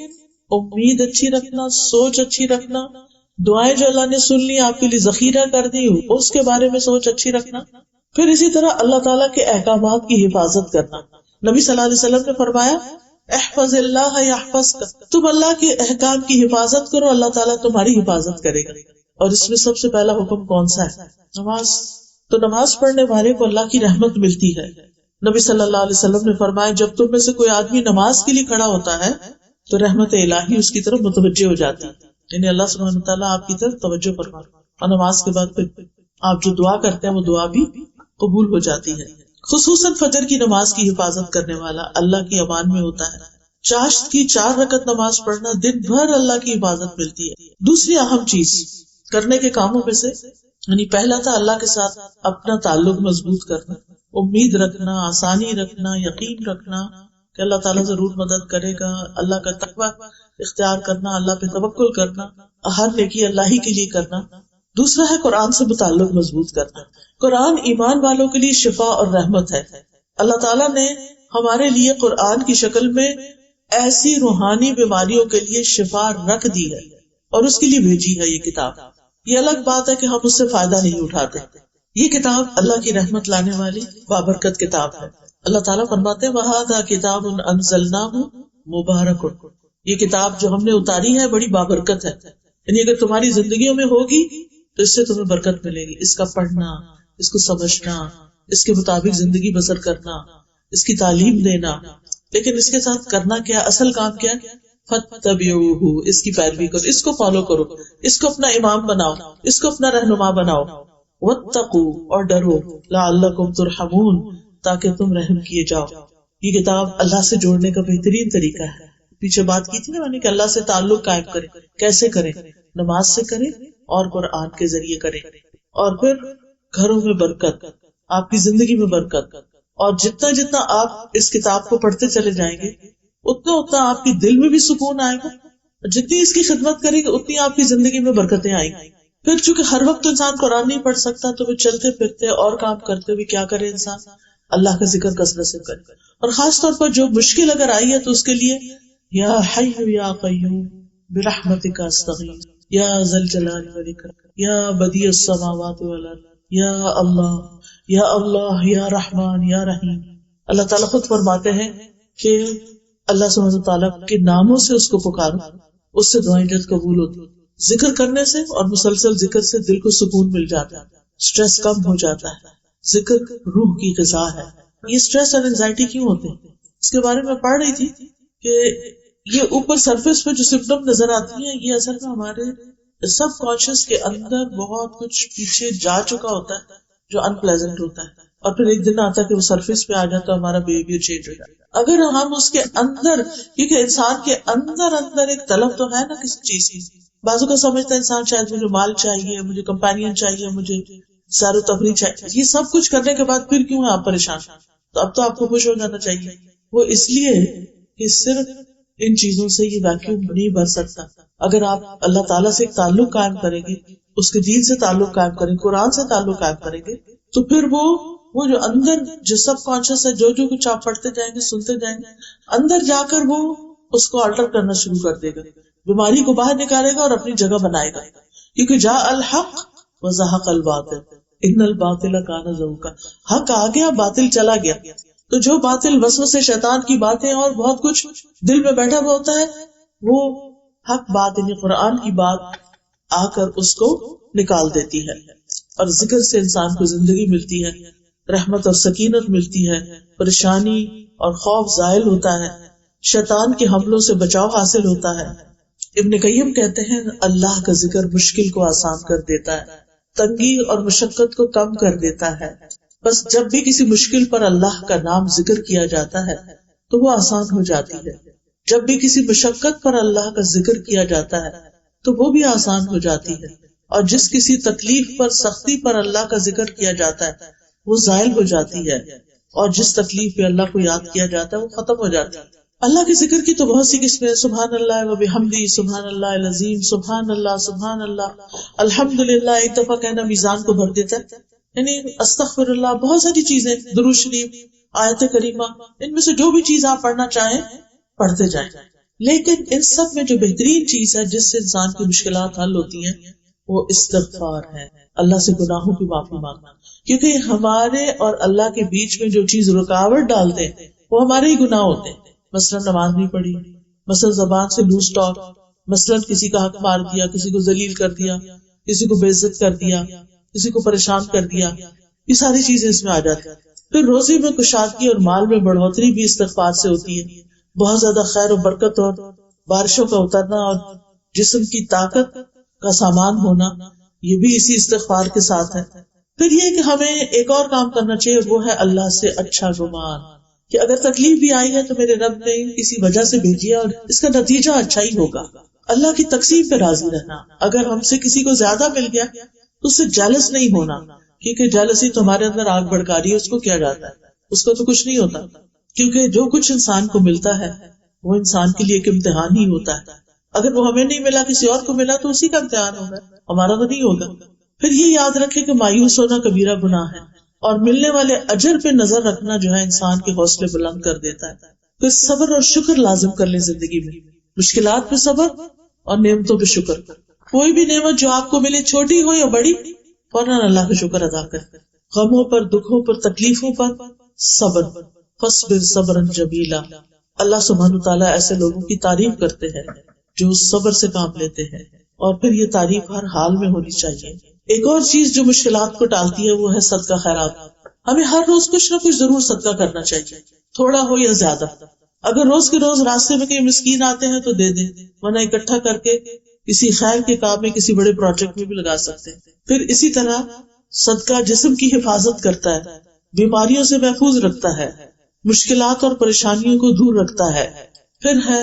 امید اچھی رکھنا، سوچ اچھی رکھنا، دعائیں جو اللہ نے سن لی آپ کے لیے ذخیرہ کر دی اس کے بارے میں سوچ اچھی رکھنا. پھر اسی طرح اللہ تعالیٰ کے احکامات کی حفاظت کرنا. نبی صلی اللہ علیہ وسلم نے فرمایا احفظ اللہ یحفظک، تم اللہ کے احکام کی حفاظت کرو اللہ تعالیٰ تمہاری حفاظت کرے گا. اور اس میں سب سے پہلا حکم کون سا ہے؟ نماز. تو نماز پڑھنے والے کو اللہ کی رحمت ملتی ہے. نبی صلی اللہ علیہ وسلم نے فرمایا جب تم میں سے کوئی آدمی نماز کے لیے کھڑا ہوتا ہے تو رحمت الہی اس کی طرف متوجہ ہو جاتی ہے، یعنی اللہ سبحانہ وتعالیٰ آپ کی طرف توجہ فرماتا ہے، اور نماز کے بعد پھر آپ جو دعا کرتے ہیں وہ دعا بھی قبول ہو جاتی ہے. خصوصاً فجر کی نماز کی حفاظت کرنے والا اللہ کی امان میں ہوتا ہے. چاشت کی 4 رکعت نماز پڑھنا دن بھر اللہ کی حفاظت ملتی ہے. دوسری اہم چیز کرنے کے کاموں میں سے یعنی پہلا تھا اللہ کے ساتھ اپنا تعلق مضبوط کرنا، امید رکھنا، آسانی رکھنا، یقین رکھنا کہ اللہ تعالیٰ ضرور مدد کرے گا، اللہ کا تقوی اختیار کرنا، اللہ پہ توکل کرنا، ہر نیکی اللہ ہی کے لیے کرنا. دوسرا ہے قرآن سے متعلق مضبوط کرنا. قرآن ایمان والوں کے لیے شفا اور رحمت ہے. اللہ تعالیٰ نے ہمارے لیے قرآن کی شکل میں ایسی روحانی بیماریوں کے لیے شفا رکھ دی ہے اور اس کے لیے بھیجی ہے یہ کتاب. یہ الگ بات ہے کہ ہم اس سے فائدہ نہیں اٹھاتے. یہ کتاب اللہ کی رحمت لانے والی بابرکت کتاب ہے. اللہ تعالیٰ فرماتے ہیں وَهَذَا كِتَابٌ أَنزَلْنَاهُ مُبَارَكٌ، یہ کتاب جو ہم نے اتاری ہے بڑی بابرکت ہے. یعنی اگر تمہاری زندگیوں میں ہوگی تو اس سے تمہیں برکت ملے گی. اس کا پڑھنا، اس کو سمجھنا، اس کے مطابق زندگی بسر کرنا، اس کی تعلیم دینا. لیکن اس کے ساتھ کرنا کیا، اصل کام کیا؟ فَاتَّبِعُوهُ، اس کی پیروی کرو، اس کو فالو کرو، اس کو اپنا امام بناؤ، اس کو اپنا رہنما بناؤ. وَاتَّقُوا، اور ڈرو، لَعَلَّكُمْ تُرْحَمُونَ، تاکہ تم رحم کیے جاؤ. یہ کتاب اللہ سے جوڑنے کا بہترین طریقہ ہے. پیچھے بات کی تھی نا میں نے کہ اللہ سے تعلق قائم کرے. کیسے کریں؟ نماز سے کریں اور قرآن کے ذریعے کریں. اور پھر گھروں میں برکت، آپ کی زندگی میں برکت. اور جتنا جتنا آپ اس کتاب کو پڑھتے چلے جائیں گے اتنا اتنا آپ کے دل میں بھی سکون آئے گا. جتنی اس کی خدمت کریں گے اتنی آپ کی زندگی میں برکتیں آئیں گی. پھر چونکہ ہر وقت انسان قرآن نہیں پڑھ سکتا تو پھر چلتے پھرتے اور کام کرتے ہوئے کیا کرے انسان؟ اللہ کا ذکر کثرت سے کرے. اور خاص طور پر جو مشکل اگر آئی ہے تو اس کے لیے یا حی یا قیوم برحمتک استغیث یا ذا الجلال والاکرام یا بدیع السماوات والارض یا اللہ یا اللہ یا رحمان یا رحیم. اللہ تعالیٰ خود فرماتے ہیں کہ اللہ سبحانہ تعالیٰ کے ناموں سے اس کو پکارو، اس سے دعائیں جلد قبول ہوتی. ذکر کرنے سے اور مسلسل ذکر سے دل کو سکون مل جاتا ہے، سٹریس کم ہو جاتا ہے. ذکر روح کی غذا ہے. یہ سٹریس اور انزائٹی کیوں ہوتے ہیں اس کے بارے میں پڑھ رہی تھی کہ یہ اوپر سرفیس پہ جو سمپٹم نظر آتی ہیں یہ اصل میں ہمارے سب کانشیس کے اندر بہت کچھ پیچھے جا چکا ہوتا ہے جو ان پلیزنٹ ہوتا ہے، اور پھر ایک دن آتا ہے کہ وہ سرفیس پہ آ جاتا ہے، ہمارا بیہیویئر چینج ہو جاتا ہے. اگر ہم اس کے اندر، کیونکہ انسان کے اندر ایک طلب تو ہے نا کسی چیز کی. بازو کا سمجھتا ہے انسان شاید مجھے مال چاہیے، مجھے کمپینین چاہیے، مجھے سیر و تفریح چاہیے. یہ سب کچھ کرنے کے بعد پھر کیوں ہے آپ پریشان؟ تو اب تو آپ کو خوش ہو جانا چاہیے. وہ اس لیے کہ صرف ان چیزوں سے یہ ویکیوم نہیں بھر سکتا. اگر آپ اللہ تعالیٰ سے ایک تعلق قائم کریں گے، اس کے دین سے تعلق قائم کریں گے، قرآن سے تعلق قائم کریں گے، تو پھر وہ جو اندر جو سب کانشیس ہے، جو کچھ آپ پڑھتے جائیں گے، سنتے جائیں گے، اندر جا کر وہ اس کو آلٹر کرنا شروع کر دے گا، بیماری کو باہر نکالے گا اور اپنی جگہ بنائے گا. کیونکہ جاء الحق وزہق الباطل ان الباطل کان زہوقا، حق آ گیا، باطل چلا گیا. تو جو باطل وسوسے شیطان کی باتیں اور بہت کچھ دل میں بیٹھا ہوا ہوتا ہے، وہ حق بات یعنی قرآن کی بات آ کر اس کو نکال دیتی ہے. اور ذکر سے انسان کو زندگی ملتی ہے، رحمت اور سکینت ملتی ہے، پریشانی اور خوف زائل ہوتا ہے، شیطان کے حملوں سے بچاؤ حاصل ہوتا ہے. ابن قیم کہتے ہیں اللہ کا ذکر مشکل کو آسان کر دیتا ہے، تنگی اور مشقت کو کم کر دیتا ہے. بس جب بھی کسی مشکل پر اللہ کا نام ذکر کیا جاتا ہے تو وہ آسان ہو جاتی ہے. جب بھی کسی مشقت پر اللہ کا ذکر کیا جاتا ہے تو وہ بھی آسان ہو جاتی ہے. اور جس کسی تکلیف پر، سختی پر اللہ کا ذکر کیا جاتا ہے وہ زائل ہو جاتی ہے. اور جس تکلیف پہ اللہ کو یاد کیا جاتا ہے وہ ختم ہو جاتی ہے. اللہ کے ذکر کی تو بہت سی قسمیں ہیں. سبحان اللہ و بحمدہ، سبحان اللہ العظیم، سبحان اللہ، الحمدللہ. ایک دفعہ کہنا میزان کو بھر دیتا ہے. یعنی استغفر اللہ، بہت ساری چیزیں، درود شریف، آیت کریمہ، ان میں سے جو بھی چیز آپ پڑھنا چاہیں پڑھتے جائیں. لیکن ان سب میں جو بہترین چیز ہے جس سے انسان کی مشکلات حل ہوتی ہیں وہ استغفار ہے، اللہ سے گناہوں کی معافی مانگنا. کیونکہ ہمارے اور اللہ کے بیچ میں جو چیز رکاوٹ ڈالتے ہیں وہ ہمارے ہی گناہ ہوتے ہیں. مثلا نماز نہیں پڑھی، مثلا زبان سے لوز ٹاک، مثلا کسی کا حق مار دیا، کسی کو ذلیل کر دیا، کسی کو بے عزت کر دیا، کسی کو پریشان کر دیا، یہ ساری چیزیں اس میں آ جاتی ہیں. پھر روزی میں کشادگی اور مال میں بڑھوتری بھی استغفار سے ہوتی ہے. بہت زیادہ خیر و برکت اور بارشوں کا اترنا اور جسم کی طاقت کا سامان ہونا، یہ بھی اسی استغفار کے ساتھ ہے. پھر یہ کہ ہمیں ایک اور کام کرنا چاہیے، وہ ہے اللہ سے اچھا گمان، کہ اگر تکلیف بھی آئی ہے تو میرے رب نے کسی وجہ سے بھیجی ہے اور اس کا نتیجہ اچھا ہی ہوگا. اللہ کی تقسیم پہ راضی رہنا. اگر ہم سے کسی کو زیادہ مل گیا تو اس سے جیلس نہیں ہونا کیونکہ جالسی تو ہمارے اندر آگ بھڑکا رہی ہے، اس کو کیا جاتا ہے، اس کو تو کچھ نہیں ہوتا، کیونکہ جو کچھ انسان کو ملتا ہے وہ انسان کے لیے ایک امتحان ہی ہوتا ہے. اگر وہ ہمیں نہیں ملا، کسی اور کو ملا، تو اسی کا امتحان ہوگا، ہمارا تو نہیں ہوگا. پھر یہ یاد رکھے کہ مایوس ہونا کبیرہ گناہ ہے، اور ملنے والے اجر پہ نظر رکھنا جو ہے انسان کے حوصلے بلند کر دیتا ہے. پھر صبر اور شکر لازم کر لیں زندگی میں، مشکلات پہ صبر اور نعمتوں پہ شکر. کوئی بھی نعمت جو آپ کو ملے، چھوٹی ہو یا بڑی، فوراً اللہ کا شکر ادا کریں. غموں پر، دکھوں پر، تکلیفوں پر صبر. فاصبر صبرا جمیلا. اللہ سبحانہ تعالیٰ ایسے لوگوں کی تعریف کرتے ہیں جو صبر سے کام لیتے ہیں، اور پھر یہ تعریف ہر حال میں ہونی چاہیے. ایک اور چیز جو مشکلات کو ٹالتی ہے وہ ہے صدقہ خیرات. ہمیں ہر روز کچھ نہ کچھ ضرور صدقہ کرنا چاہیے، تھوڑا ہو یا زیادہ. اگر روز کے روز راستے میں کئی مسکین آتے ہیں تو دے دیں، ورنہ اکٹھا کر کے کسی خیر کے کام میں، کسی بڑے پروجیکٹ میں بھی لگا سکتے ہیں. پھر اسی طرح صدقہ جسم کی حفاظت کرتا ہے، بیماریوں سے محفوظ رکھتا ہے، مشکلات اور پریشانیوں کو دور رکھتا ہے. پھر ہے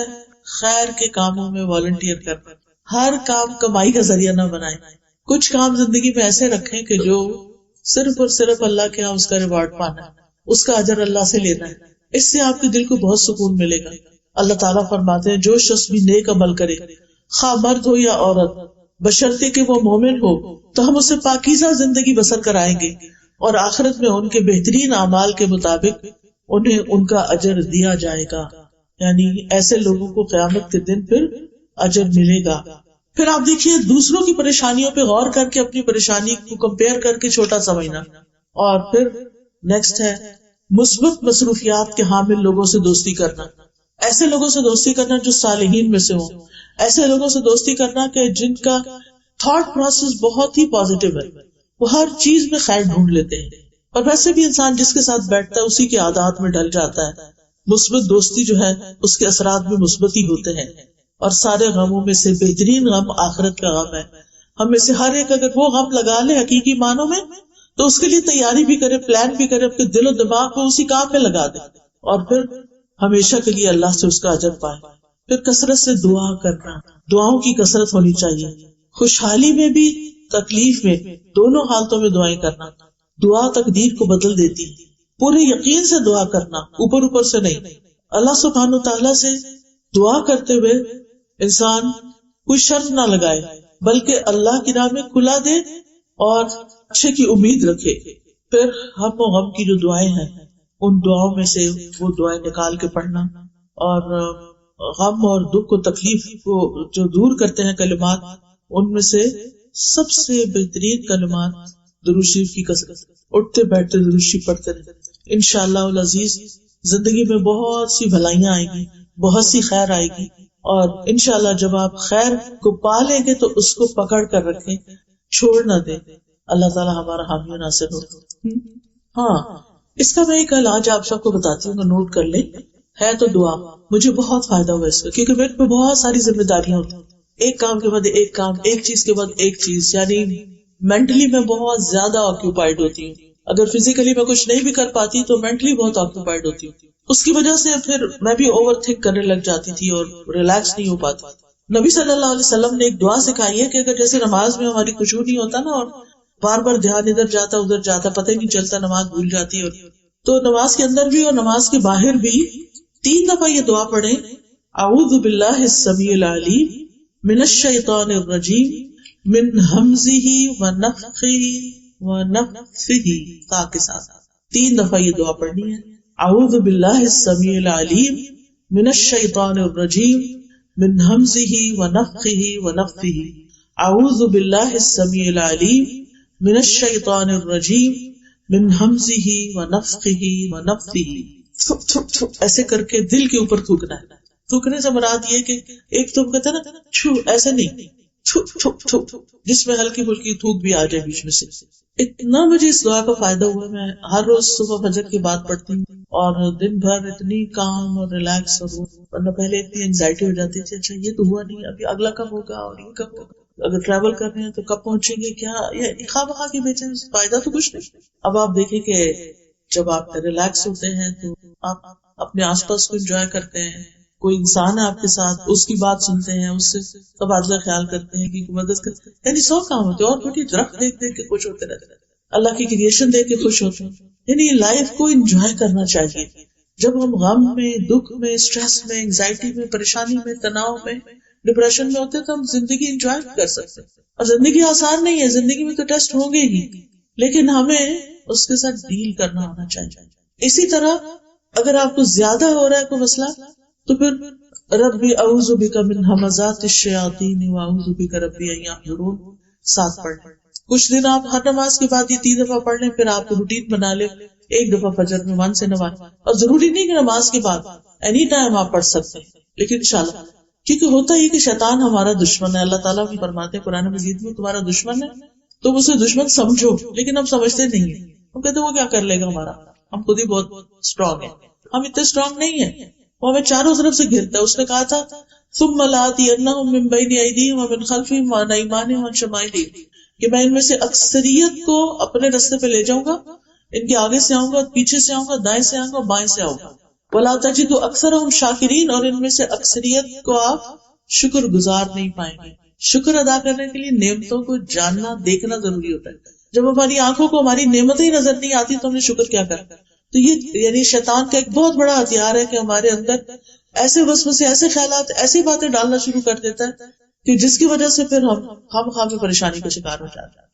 خیر کے کاموں میں والنٹیئر کرنا. ہر کام کمائی کا ذریعہ نہ بنائیں. کچھ کام زندگی میں ایسے رکھیں کہ جو صرف اور صرف اللہ کے ہاں اس کا ریوارڈ پانا ہے، اس کا اجر اللہ سے لینا ہے. اس سے آپ کے دل کو بہت سکون ملے گا. اللہ تعالیٰ فرماتے ہیں جو شخص بھی نیک عمل کرے، خواہ مرد ہو یا عورت، بشرطے کہ وہ مومن ہو، تو ہم اسے پاکیزہ زندگی بسر کرائیں گے، اور آخرت میں ان کے بہترین اعمال کے مطابق انہیں ان کا اجر دیا جائے گا. یعنی ایسے لوگوں کو قیامت کے دن پھر اجر ملے گا. پھر آپ دیکھیے دوسروں کی پریشانیوں پہ غور کر کے اپنی پریشانی کو کمپیئر کر کے چھوٹا سمجھنا. اور پھر نیکسٹ ہے مثبت مصروفیات کے حامل لوگوں سے دوستی کرنا. ایسے لوگوں سے دوستی کرنا جو صالحین میں سے ہوں. ایسے لوگوں سے دوستی کرنا کہ جن کا تھاٹ پروسیس بہت ہی پازیٹیو ہے، وہ ہر چیز میں خیر ڈھونڈ لیتے ہیں. اور ویسے بھی انسان جس کے ساتھ بیٹھتا ہے اسی کے عادات میں ڈل جاتا ہے. مثبت دوستی جو ہے اس کے اثرات بھی مثبت ہی ہوتے ہیں. اور سارے غموں میں سے بہترین غم آخرت کا غم ہے. ہم میں سے ہر ایک اگر وہ غم لگا لے حقیقی معنوں میں، تو اس کے لیے تیاری بھی کرے، پلان بھی کرے، اپنے دل و دماغ کو اسی کام میں لگا دے، اور پھر ہمیشہ کے لیے اللہ سے اس کا اجر پائے. پھر کثرت سے دعا کرنا. دعاؤں کی کثرت ہونی چاہیے، خوشحالی میں بھی تکلیف میں، دونوں حالتوں میں دعائیں کرنا. دعا تقدیر کو بدل دیتی ہے. پورے یقین سے دعا کرنا، اوپر اوپر سے نہیں. اللہ سبحانہ تعالیٰ سے دعا کرتے ہوئے انسان کوئی شرط نہ لگائے، بلکہ اللہ کی راہ میں کھلا دے اور اچھے کی امید رکھے. پھر ہم و غم کی جو دعائیں ہیں ان دعاؤں میں سے وہ دعائیں نکال کے پڑھنا، اور غم اور دکھ و تکلیف کو جو دور کرتے ہیں کلمات، ان میں سے سب سے بہترین کلمات درود شریف کی کثرت. اٹھتے بیٹھتے درود شریف پڑھتے رہے. انشاءاللہ العزیز زندگی میں بہت سی بھلائیاں آئیں گی، بہت سی خیر آئے گی. اور انشاءاللہ جب آپ خیر کو پا لیں گے تو اس کو پکڑ کر رکھیں، چھوڑ نہ دیں. اللہ تعالیٰ ہمارا حامی و ناصر ہو. ہاں، اس کا میں ایک علاج آپ سب کو بتاتی ہوں، نوٹ کر لیں. ہے تو دعا. مجھے بہت فائدہ ہوا اس کا، کیونکہ میرے پہ بہت ساری ذمہ داریاں ہوتی ہیں، ایک کام کے بعد ایک کام، ایک چیز کے بعد ایک چیز. یعنی مینٹلی میں بہت زیادہ آکیوپائڈ ہوتی ہوں. اگر فزیکلی میں کچھ نہیں بھی کر پاتی تو مینٹلی بہت آکیوپائڈ ہوتی ہوں. اس کی وجہ سے پھر میں بھی اوور تھنک کرنے لگ جاتی تھی اور ریلیکس نہیں ہو پاتی. نبی صلی اللہ علیہ وسلم نے ایک دعا سکھائی ہے کہ اگر جیسے نماز میں ہماری خشوع نہیں ہوتا نا، اور بار بار دھیان ادھر جاتا ادھر جاتا، پتہ ہی نہیں چلتا، نماز بھول جاتی ہے، تو نماز کے اندر بھی اور نماز کے باہر بھی 3 دفعہ یہ دعا پڑھیں: اعوذ باللہ السمیع العلیم من الشیطان الرجیم من ہمزہ ونفخہ ونفثہ. تا کے ساتھ 3 دفعہ یہ دعا پڑھنی ہے. اعوذ باللہ السمیع العلیم من الشیطان الرجیم من ہمزہ ونفخہ ونفثہ. اعوذ باللہ السمیع العلیم من الشیطان الرجیم من ہمزہ ونفخہ ونفثہ. ایسے کر کے دل کے اوپر تھوکنا ہے. تھوکنے سے مراد یہ کہ ایک تو کہتے ہیں نا چھو، ایسے نہیں، چھو چھو چھو، جس میں ہلکی پھلکی تھوک بھی آ جائے بیچ میں سے. اتنا مجھے اس دعا کا فائدہ ہوا. میں ہر روز صبح فجر کے بعد پڑھتی ہوں، اور دن بھر اتنی کام اور ریلیکس، اور ورنہ پہلے اتنی انزائٹی ہو جاتی تھی، اچھا یہ تو ہوا نہیں، ابھی اگلا کب ہوگا، اور یہ کب ہوگا، اگر ٹریول کر رہے ہیں تو کب پہنچیں گے، کیا یہ خواہ بخواہ کے بیچے فائدہ تو کچھ نہیں. اب آپ دیکھیں کہ جب آپ ریلیکس ہوتے ہیں تو آپ اپنے آس پاس کو انجوائے کرتے ہیں. کوئی انسان ہے آپ کے ساتھ، اس کی بات سنتے ہیں، اس سے تبادلہ خیال کرتے ہیں، کہ مدد کرتے ہیں. یعنی 100 کام ہوتے ہیں، اور چھوٹی درخت دیکھ دیکھ کے خوش ہوتے رہتے ہیں. اللہ کی کریشن دیکھ کے خوش ہوتے ہیں. یعنی لائف کو انجوائے کرنا چاہیے. جب ہم غم میں، دکھ میں، اسٹریس میں، انگزائٹی میں، پریشانی میں، تناؤ میں، ڈپریشن میں ہوتے ہیں تو ہم زندگی انجوائے کر سکتے ہیں. اور زندگی آسان نہیں ہے، زندگی میں تو ٹیسٹ ہوں گے ہی، لیکن ہمیں اس کے ساتھ ڈیل کرنا آنا چاہیے. اسی طرح اگر آپ کو زیادہ ہو رہا ہے کوئی مسئلہ تو پھر ربی اعوذ بک من ہمزات الشیاطین واعوذ بک ربی ان یحضرون ساتھ پڑھ لیں. کچھ دن آپ ہر نماز کے بعد یہ 3 دفعہ پڑھ لیں، پھر آپ روٹین بنا لیں 1 دفعہ فجر میں 1 سے 9. اور ضروری نہیں کہ نماز کے بعد، اینی ٹائم آپ پڑھ سکتے ہیں، لیکن انشاءاللہ. کیونکہ ہوتا یہ کہ شیطان ہمارا دشمن ہے. اللہ تعالیٰ بھی فرماتے ہیں قرآن مجید میں تمہارا دشمن ہے تم اسے دشمن سمجھو، لیکن ہم سمجھتے نہیں ہیں. ہم کہتے ہیں وہ کیا کر لے گا ہمارا، ہم خود ہی بہت اسٹرانگ ہیں. ہم اتنے اسٹرانگ نہیں ہیں، وہ ہمیں چاروں طرف سے گھرتا ہے. اس نے کہا تھا ثم لآتینہم من بین ایدیہم ومن خلفہم وعن ایمانہم وعن شمائلہم، کہ میں ان میں سے اکثریت کو اپنے راستے پہ لے جاؤں گا، ان کے آگے سے آؤں گا، پیچھے سے آؤں گا، دائیں سے آؤں گا، بائیں سے آؤں گا. ولا تجد اکثرہم شاکرین، اور ان میں سے اکثریت کو آپ شکر گزار نہیں پائیں گے. شکر ادا کرنے کے لیے نعمتوں کو جاننا، دیکھنا ضروری ہوتا ہے. جب ہماری آنکھوں کو ہماری نعمتیں ہی نظر نہیں آتی تو ہم نے شکر کیا کرنا. تو یہ یعنی شیطان کا ایک بہت بڑا ہتھیار ہے کہ ہمارے اندر ایسے وسوسے، ایسے خیالات، ایسی باتیں ڈالنا شروع کر دیتا ہے کہ جس کی وجہ سے پھر ہم خواہ پریشانی کا شکار ہو جاتے ہیں.